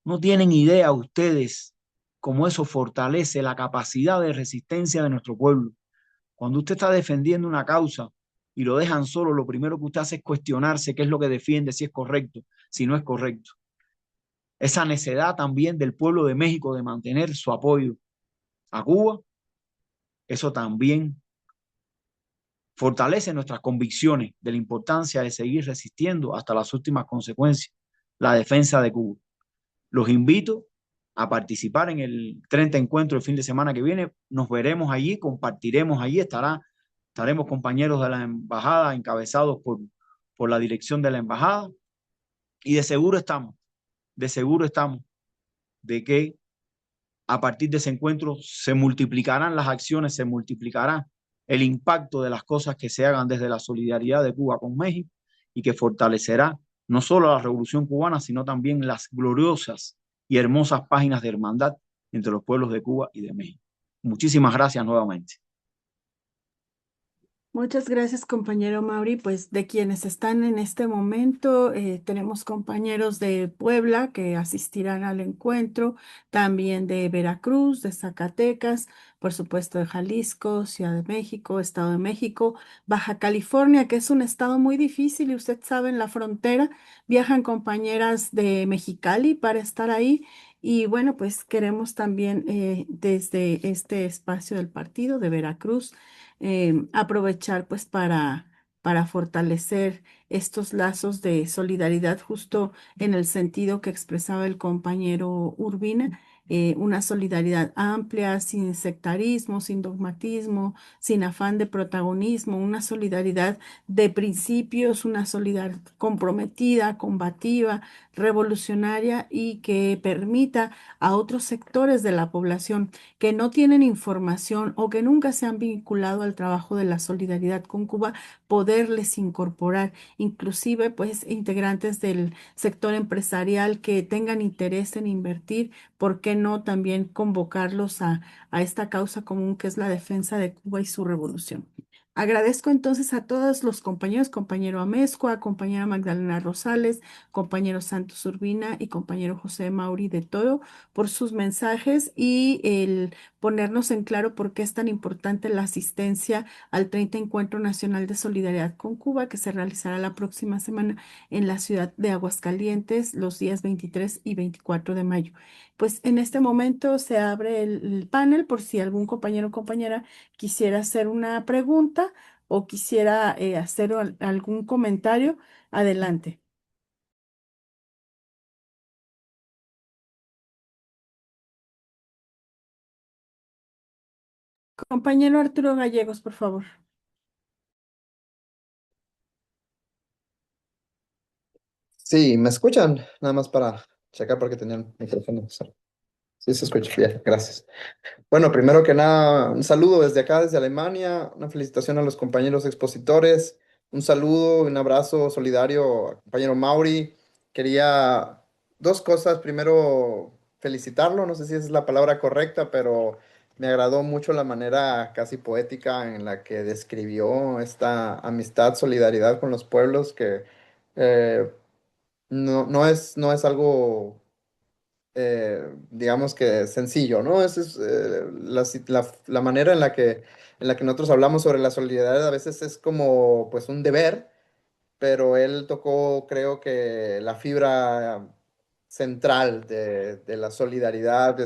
No tienen idea ustedes cómo eso fortalece la capacidad de resistencia de nuestro pueblo. Cuando usted está defendiendo una causa y lo dejan solo, lo primero que usted hace es cuestionarse qué es lo que defiende, si es correcto, si no es correcto. Esa necedad también del pueblo de México de mantener su apoyo a Cuba, eso también fortalece nuestras convicciones de la importancia de seguir resistiendo hasta las últimas consecuencias la defensa de Cuba. Los invito a participar en el 30 encuentro el fin de semana que viene. Nos veremos allí, compartiremos allí, estaremos compañeros de la embajada encabezados por la dirección de la embajada y de seguro estamos de que a partir de ese encuentro se multiplicarán las acciones, se multiplicará el impacto de las cosas que se hagan desde la solidaridad de Cuba con México y que fortalecerá no solo la revolución cubana, sino también las gloriosas y hermosas páginas de hermandad entre los pueblos de Cuba y de México. Muchísimas gracias nuevamente. Muchas gracias, compañero Mauri. Pues de quienes están en este momento, tenemos compañeros de Puebla que asistirán al encuentro, también de Veracruz, de Zacatecas, por supuesto de Jalisco, Ciudad de México, Estado de México, Baja California, que es un estado muy difícil y usted sabe, en la frontera viajan compañeras de Mexicali para estar ahí. Y bueno, pues queremos también desde este espacio del partido de Veracruz aprovechar pues para fortalecer estos lazos de solidaridad justo en el sentido que expresaba el compañero Urbina, una solidaridad amplia, sin sectarismo, sin dogmatismo, sin afán de protagonismo, una solidaridad de principios, una solidaridad comprometida, combativa, revolucionaria y que permita a otros sectores de la población que no tienen información o que nunca se han vinculado al trabajo de la solidaridad con Cuba, poderles incorporar, inclusive pues integrantes del sector empresarial que tengan interés en invertir, ¿por qué no también convocarlos a esta causa común que es la defensa de Cuba y su revolución? Agradezco entonces a todos los compañeros, compañero Amezcua, compañera Magdalena Rosales, compañero Santos Urbina y compañero José Mauri de Toro por sus mensajes y el ponernos en claro por qué es tan importante la asistencia al 30 Encuentro Nacional de Solidaridad con Cuba, que se realizará la próxima semana en la ciudad de Aguascalientes los días 23 y 24 de mayo. Pues en este momento se abre el panel por si algún compañero o compañera quisiera hacer una pregunta o quisiera hacer algún comentario. Adelante. Compañero Arturo Gallegos, por favor. Sí, ¿me escuchan? Nada más para checar porque tenía el micrófono cerrado. Sí, se escucha. Bien, gracias. Bueno, primero que nada, un saludo desde acá, desde Alemania, una felicitación a los compañeros expositores, un saludo, un abrazo solidario al compañero Mauri. Quería dos cosas. Primero, felicitarlo, no sé si esa es la palabra correcta, pero me agradó mucho la manera casi poética en la que describió esta amistad, solidaridad con los pueblos que eh, no es algo, digamos que sencillo, ¿no? Esa es la manera en la que nosotros hablamos sobre la solidaridad, a veces es como pues un deber, pero él tocó, creo que la fibra central de la solidaridad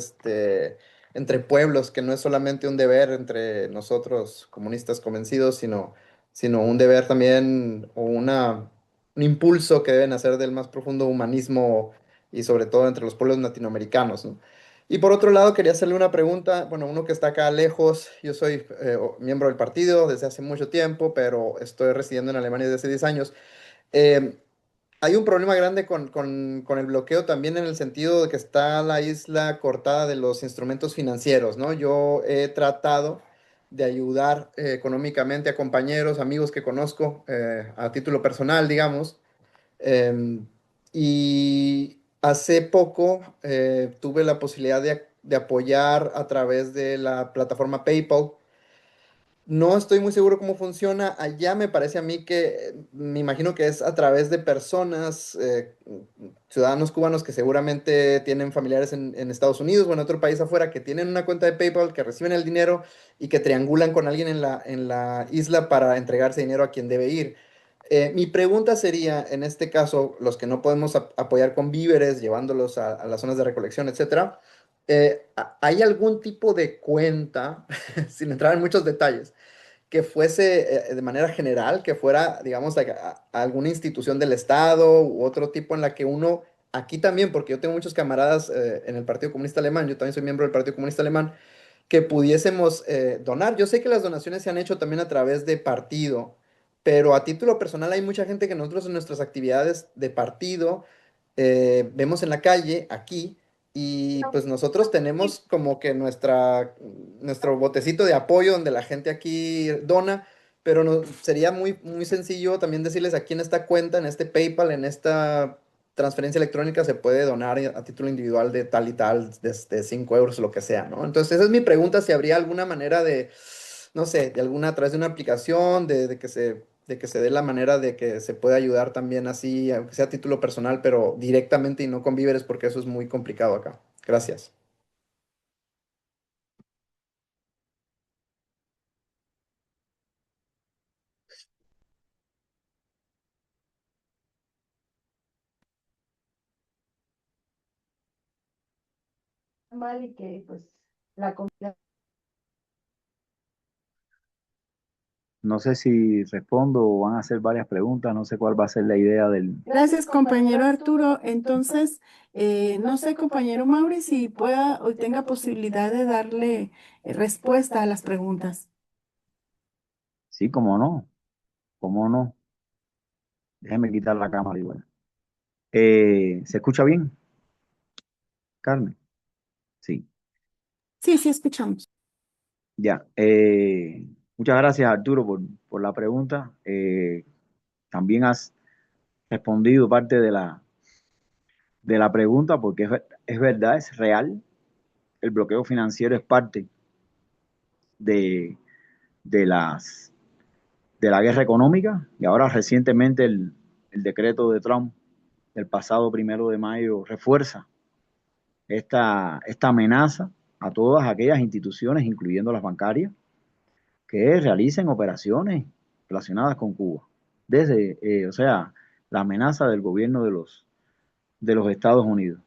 entre pueblos, que no es solamente un deber entre nosotros comunistas convencidos, sino un deber también o un impulso que deben hacer del más profundo humanismo y sobre todo entre los pueblos latinoamericanos, ¿no? Y por otro lado, quería hacerle una pregunta, bueno, uno que está acá lejos, yo soy miembro del partido desde hace mucho tiempo, pero estoy residiendo en Alemania desde hace 10 años. Eh, Hay un problema grande con el bloqueo también en el sentido de que está la isla cortada de los instrumentos financieros, ¿no? Yo he tratado de ayudar económicamente a compañeros, amigos que conozco a título personal, digamos. em, y hace poco tuve la posibilidad de apoyar a través de la plataforma PayPal No estoy muy seguro cómo funciona. Allá me parece a mí que, me imagino que es a través de personas, ciudadanos cubanos que seguramente tienen familiares en Estados Unidos o en otro país afuera, que tienen una cuenta de PayPal, que reciben el dinero y que triangulan con alguien en la isla para entregarse dinero a quien debe ir. Mi pregunta sería, en este caso, los que no podemos apoyar con víveres, llevándolos a las zonas de recolección, etcétera, ¿hay algún tipo de cuenta, sin entrar en muchos detalles, que fuese de manera general, que fuera, digamos, a alguna institución del Estado u otro tipo en la que uno, aquí también, porque yo tengo muchos camaradas en el Partido Comunista Alemán, yo también soy miembro del Partido Comunista Alemán, que pudiésemos donar? Yo sé que las donaciones se han hecho también a través de partido, pero a título personal hay mucha gente que nosotros en nuestras actividades de partido vemos en la calle, aquí, y pues nosotros tenemos como que nuestro botecito de apoyo donde la gente aquí dona, pero no, sería muy sencillo también decirles aquí en esta cuenta, en este PayPal, en esta transferencia electrónica se puede donar a título individual de tal y tal, desde 5 euros, lo que sea, ¿no? Entonces esa es mi pregunta, si habría alguna manera de, no sé, de alguna, a través de una aplicación, de que se dé la manera de que se pueda ayudar también así, aunque sea a título personal, pero directamente y no con víveres, porque eso es muy complicado acá. Gracias. Mal y que pues la comida. No sé si respondo o van a hacer varias preguntas, no sé cuál va a ser la idea del... Gracias, compañero Arturo. Entonces, no sé, compañero Mauri, si pueda o tenga posibilidad de darle respuesta a las preguntas. Sí, cómo no. Déjeme quitar la cámara igual. ¿Se escucha bien, Carmen? Sí, Sí, sí, escuchamos. ya. Muchas gracias, Arturo, por la pregunta. También has respondido parte de la pregunta porque es verdad, es real. El bloqueo financiero es parte de, de las, de la guerra económica y ahora recientemente el decreto de Trump del pasado 1 de mayo refuerza esta amenaza a todas aquellas instituciones, incluyendo las bancarias, que realicen operaciones relacionadas con Cuba. O sea, la amenaza del gobierno de los Estados Unidos.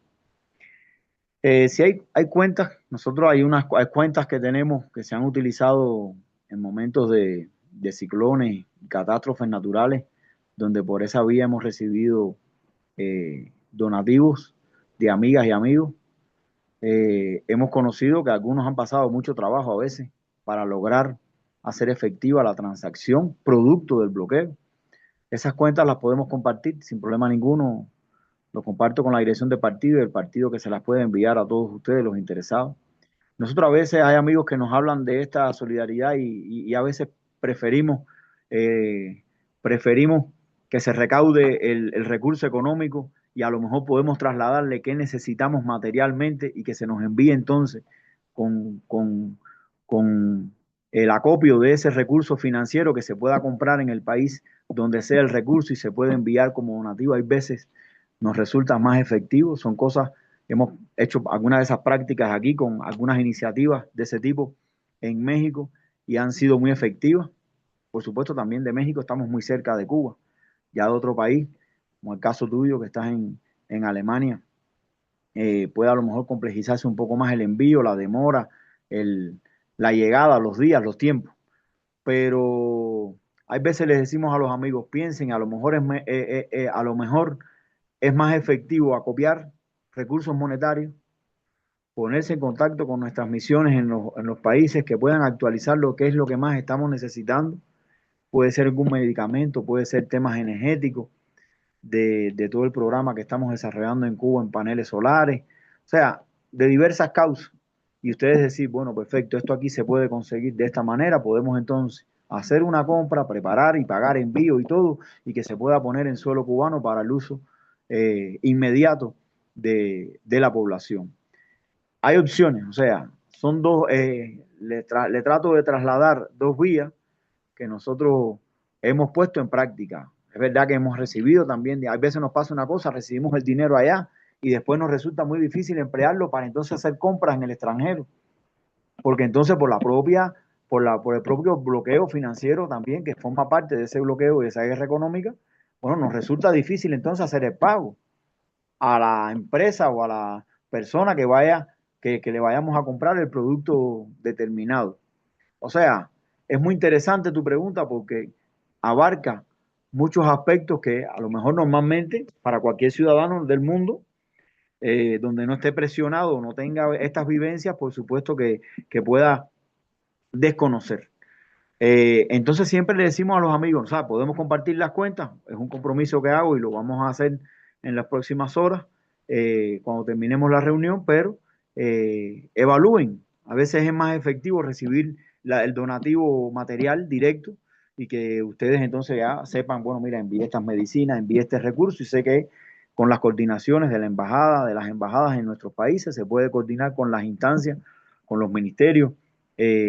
Si hay cuentas, nosotros hay cuentas que tenemos que se han utilizado en momentos de ciclones y catástrofes naturales, donde por esa vía hemos recibido donativos de amigas y amigos. Hemos conocido que algunos han pasado mucho trabajo a veces para lograr hacer efectiva la transacción producto del bloqueo. Esas cuentas las podemos compartir sin problema ninguno. Lo comparto con la dirección de partido y el partido que se las puede enviar a todos ustedes, los interesados. Nosotros a veces hay amigos que nos hablan de esta solidaridad y a veces preferimos, eh, preferimos que se recaude el recurso económico y a lo mejor podemos trasladarle qué necesitamos materialmente y que se nos envíe entonces con, con, con el acopio de ese recurso financiero que se pueda comprar en el país donde sea el recurso y se puede enviar como donativo. Hay veces nos resulta más efectivo, son cosas. Hemos hecho algunas de esas prácticas aquí con algunas iniciativas de ese tipo en México y han sido muy efectivas. Por supuesto, también de México estamos muy cerca de Cuba, ya de otro país, como el caso tuyo que estás en Alemania, puede a lo mejor complejizarse un poco más el envío, la demora, el, la llegada, los días, los tiempos. Pero hay veces les decimos a los amigos, piensen, a lo mejor es más efectivo acopiar recursos monetarios, ponerse en contacto con nuestras misiones en los países que puedan actualizar lo que es lo que más estamos necesitando. Puede ser algún medicamento, puede ser temas energéticos de todo el programa que estamos desarrollando en Cuba en paneles solares, o sea, de diversas causas. Y ustedes decir, bueno, perfecto, esto aquí se puede conseguir de esta manera, podemos entonces hacer una compra, preparar y pagar envío y todo, y que se pueda poner en suelo cubano para el uso inmediato de la población. Hay opciones, o sea, son dos, le trato de trasladar dos vías que nosotros hemos puesto en práctica. Es verdad que hemos recibido también, a veces nos pasa una cosa, recibimos el dinero allá y después nos resulta muy difícil emplearlo para entonces hacer compras en el extranjero, porque entonces por el propio bloqueo financiero también, que forma parte de ese bloqueo y de esa guerra económica, bueno, nos resulta difícil entonces hacer el pago a la empresa o a la persona que le vayamos a comprar el producto determinado. O sea, es muy interesante tu pregunta porque abarca muchos aspectos que a lo mejor normalmente para cualquier ciudadano del mundo, donde no esté presionado o no tenga estas vivencias, por supuesto que pueda desconocer. Entonces siempre le decimos a los amigos, ¿sabes? Podemos compartir las cuentas, es un compromiso que hago y lo vamos a hacer en las próximas horas, cuando terminemos la reunión, pero evalúen. A veces es más efectivo recibir el donativo material directo y que ustedes entonces ya sepan, bueno, mira, envíe estas medicinas, envíe este recurso y sé que con las coordinaciones de la embajada, de las embajadas en nuestros países, se puede coordinar con las instancias, con los ministerios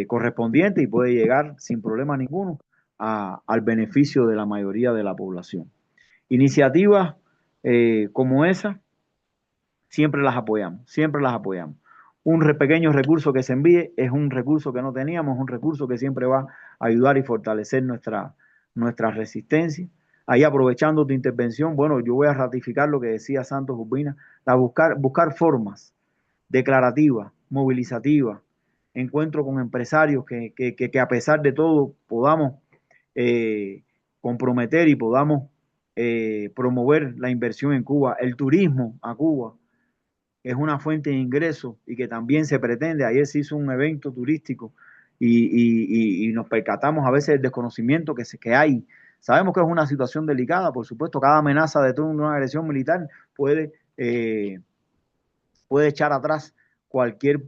correspondiente y puede llegar sin problema ninguno al beneficio de la mayoría de la población. Iniciativas como esa siempre las apoyamos, siempre las apoyamos. Un pequeño recurso que se envíe es un recurso que no teníamos, un recurso que siempre va a ayudar y fortalecer nuestra resistencia. Ahí aprovechando tu intervención, bueno, yo voy a ratificar lo que decía Santos Urbina, buscar formas declarativas, movilizativas, encuentro con empresarios que a pesar de todo podamos eh, comprometer y podamos promover la inversión en Cuba, el turismo a Cuba es una fuente de ingresos y que también se pretende. Ayer se hizo un evento turístico y nos percatamos a veces del desconocimiento que hay. Sabemos que es una situación delicada, por supuesto, cada amenaza de toda una agresión militar eh, puede echar atrás cualquier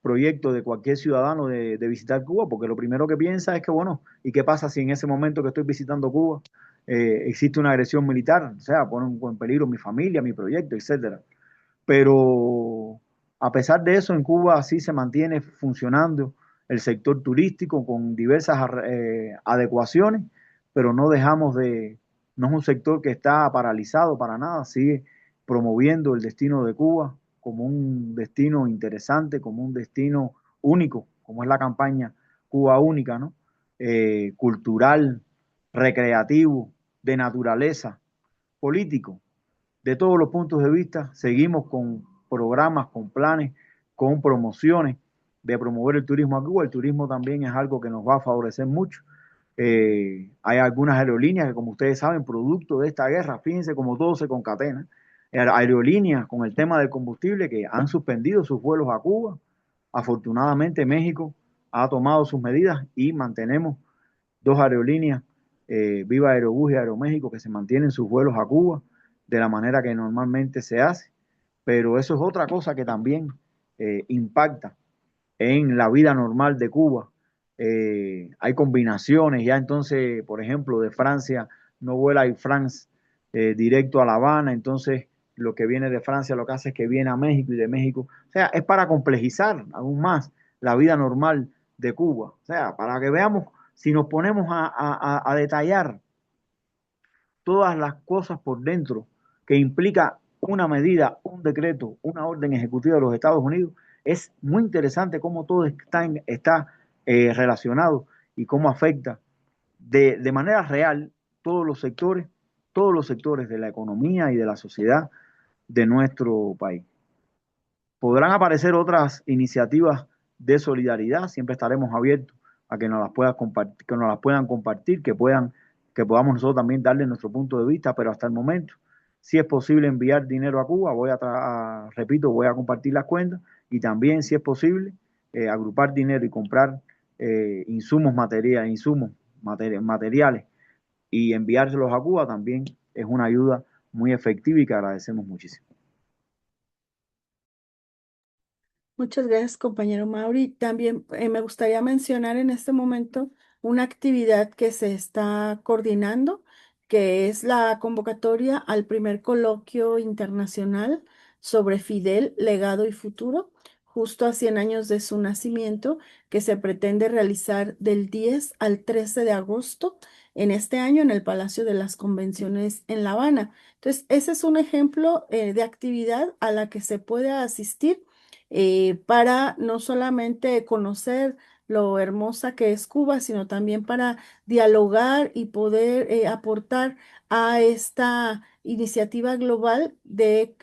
proyecto de cualquier ciudadano de visitar Cuba, porque lo primero que piensa es que, bueno, ¿y qué pasa si en ese momento que estoy visitando Cuba existe una agresión militar? O sea, pone en peligro mi familia, mi proyecto, etcétera. Pero a pesar de eso, en Cuba sí se mantiene funcionando el sector turístico con diversas adecuaciones, pero no es un sector que está paralizado para nada, sigue promoviendo el destino de Cuba como un destino interesante, como un destino único, como es la campaña Cuba Única, ¿no? Cultural, recreativo, de naturaleza, político, de todos los puntos de vista. Seguimos con programas, con planes, con promociones de promover el turismo a Cuba. El turismo también es algo que nos va a favorecer mucho. Hay algunas aerolíneas que, como ustedes saben, producto de esta guerra, fíjense cómo todo se concatena. Aerolíneas con el tema del combustible que han suspendido sus vuelos a Cuba. Afortunadamente México ha tomado sus medidas y mantenemos dos aerolíneas, Viva Aerobús y Aeroméxico, que se mantienen sus vuelos a Cuba de la manera que normalmente se hace. Pero eso es otra cosa que también impacta en la vida normal de Cuba. Hay combinaciones, ya entonces, por ejemplo, de Francia no vuela Air France directo a La Habana, entonces lo que viene de Francia lo que hace es que viene a México y de México. O sea, es para complejizar aún más la vida normal de Cuba. O sea, para que veamos, si nos ponemos a detallar todas las cosas por dentro que implica una medida, un decreto, una orden ejecutiva de los Estados Unidos, es muy interesante cómo todo está relacionado y cómo afecta de manera real todos los sectores de la economía y de la sociedad de nuestro país. Podrán aparecer otras iniciativas de solidaridad, siempre estaremos abiertos a que nos las puedan compartir, que podamos nosotros también darle nuestro punto de vista, pero hasta el momento, si es posible enviar dinero a Cuba, repito, voy a compartir las cuentas y también si es posible agrupar dinero y comprar materiales y enviárselos a Cuba también es una ayuda muy efectiva y que agradecemos muchísimo. Muchas gracias, compañero Mauri. También me gustaría mencionar en este momento una actividad que se está coordinando, que es la convocatoria al primer coloquio internacional sobre Fidel, legado y futuro, justo a 100 años de su nacimiento, que se pretende realizar del 10 al 13 de agosto en este año en el Palacio de las Convenciones en La Habana. Entonces, ese es un ejemplo de actividad a la que se puede asistir para no solamente conocer lo hermosa que es Cuba, sino también para dialogar y poder aportar a esta iniciativa global de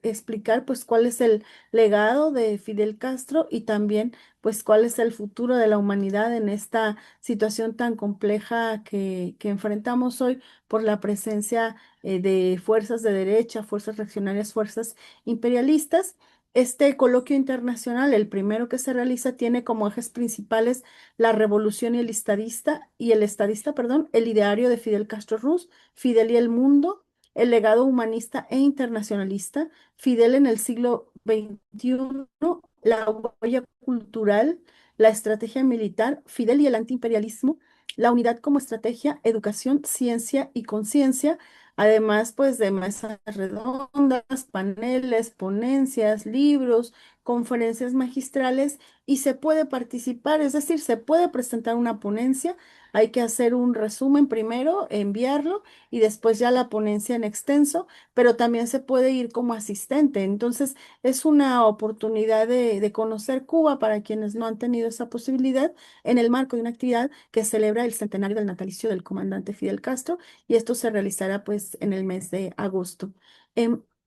explicar pues cuál es el legado de Fidel Castro y también pues cuál es el futuro de la humanidad en esta situación tan compleja que enfrentamos hoy por la presencia de fuerzas de derecha, fuerzas reaccionarias, fuerzas imperialistas. Este coloquio internacional, el primero que se realiza, tiene como ejes principales la revolución y el estadista, perdón, el ideario de Fidel Castro Ruz, Fidel y el mundo, el legado humanista e internacionalista, Fidel en el siglo XXI, la huella cultural, la estrategia militar, Fidel y el antiimperialismo, la unidad como estrategia, educación, ciencia y conciencia, además pues de mesas redondas, paneles, ponencias, libros, conferencias magistrales y se puede participar, es decir, se puede presentar una ponencia, hay que hacer un resumen primero, enviarlo y después ya la ponencia en extenso, pero también se puede ir como asistente. Entonces, es una oportunidad de conocer Cuba para quienes no han tenido esa posibilidad en el marco de una actividad que celebra el centenario del natalicio del comandante Fidel Castro y esto se realizará pues en el mes de agosto.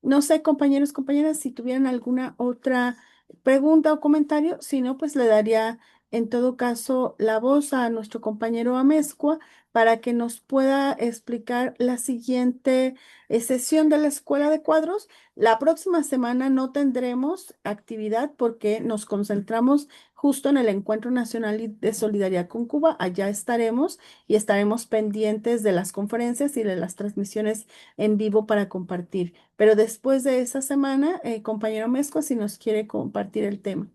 No sé, compañeros, compañeras, si tuvieran alguna otra pregunta o comentario, si no, pues le daría en todo caso la voz a nuestro compañero Amezcua para que nos pueda explicar la siguiente sesión de la Escuela de Cuadros. La próxima semana no tendremos actividad porque nos concentramos justo en el Encuentro Nacional de Solidaridad con Cuba. Allá estaremos y estaremos pendientes de las conferencias y de las transmisiones en vivo para compartir. Pero después de esa semana, compañero Amezcua, si nos quiere compartir el tema.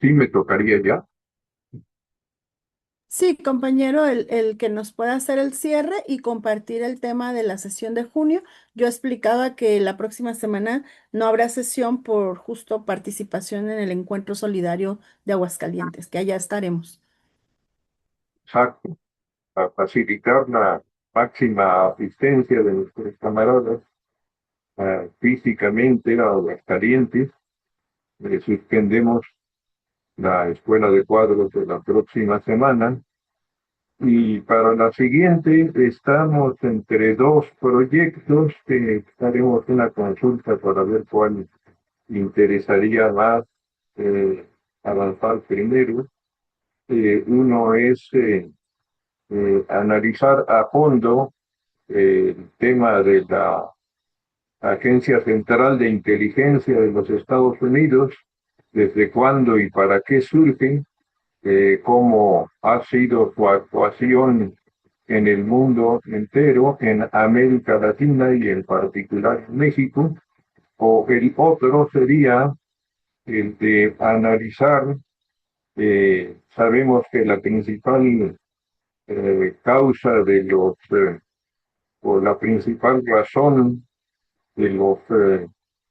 Sí, me tocaría ya. Sí, compañero, el que nos pueda hacer el cierre y compartir el tema de la sesión de junio. Yo explicaba que la próxima semana no habrá sesión por justo participación en el Encuentro Solidario de Aguascalientes, que allá estaremos. Exacto. A facilitar la máxima asistencia de nuestros camaradas físicamente a Aguascalientes. Suspendemos la escuela de cuadros de la próxima semana y para la siguiente estamos entre dos proyectos que haremos una consulta para ver cuál interesaría más avanzar primero. Uno es analizar a fondo el tema de la Agencia Central de Inteligencia de los Estados Unidos, desde cuándo y para qué surge, cómo ha sido su actuación en el mundo entero, en América Latina y en particular en México, o el otro sería el de analizar, sabemos que la principal causa de o la principal razón de los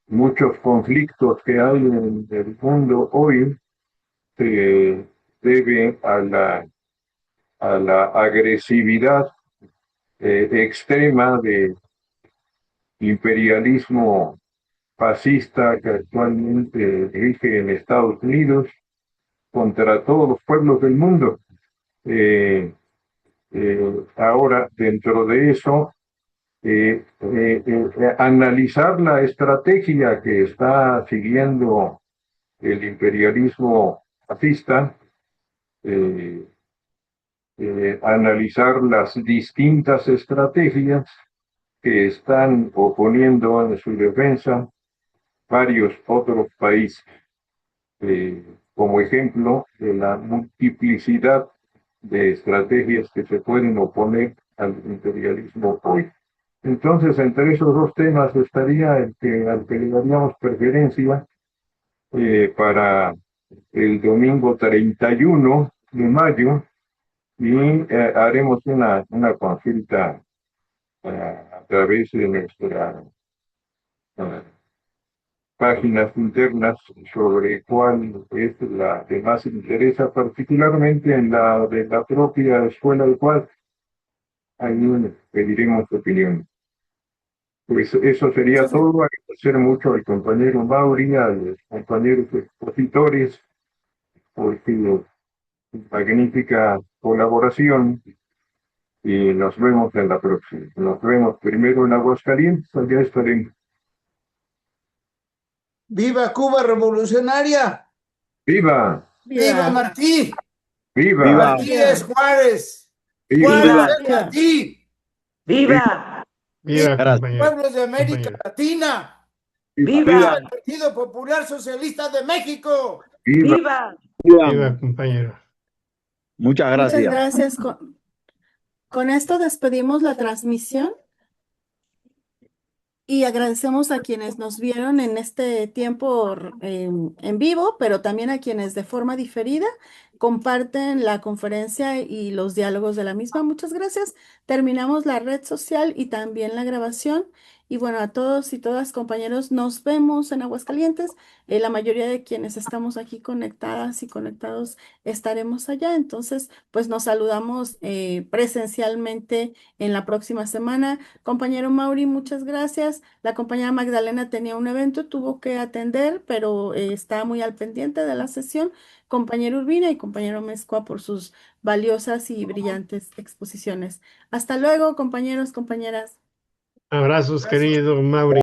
muchos conflictos que hay en el mundo hoy se debe a la agresividad extrema de imperialismo fascista que actualmente rige en Estados Unidos contra todos los pueblos del mundo. Ahora, dentro de eso, analizar la estrategia que está siguiendo el imperialismo fascista, analizar las distintas estrategias que están oponiendo en su defensa varios otros países, como ejemplo de la multiplicidad de estrategias que se pueden oponer al imperialismo hoy. Entonces, entre esos dos temas estaría al que le daríamos preferencia para el domingo 31 de mayo y haremos una consulta a través de nuestra eh, páginas internas sobre cuál es la que más interesa, particularmente en la de la propia escuela de cuadros. Ahí pediremos opinión. Pues eso sería Muchas gracias. todo. Agradecer mucho al compañero Mauri, a los compañeros expositores por su magnífica colaboración y nos vemos en la próxima. Nos vemos primero en Aguascalientes, allá estaremos. ¡Viva Cuba revolucionaria! ¡Viva! ¡Viva Martí! ¡Viva! Viva. ¡Martínez Juárez! ¡Viva! ¡Juárez es Viva. Martí! ¡Viva! Viva, Gracias. compañero. ¡Pueblos de América Compañero. Latina! ¡Viva! ¡El Partido Popular Socialista de México! ¡Viva! ¡Viva! Viva, compañero. Muchas Muchas gracias. gracias. Con esto despedimos la transmisión y agradecemos a quienes nos vieron en este tiempo en vivo, pero también a quienes de forma diferida comparten la conferencia y los diálogos de la misma. Muchas gracias. Terminamos la red social y también la grabación. Y bueno, a todos y todas compañeros, nos vemos en Aguascalientes. La mayoría de quienes estamos aquí conectadas y conectados estaremos allá. Entonces, pues nos saludamos presencialmente en la próxima semana. Compañero Mauri, muchas gracias. La compañera Magdalena tenía un evento, tuvo que atender, pero está muy al pendiente de la sesión. Compañero Urbina y compañero Mezcua por sus valiosas y brillantes exposiciones. Hasta luego, compañeros, compañeras. Abrazos, querido Mauri.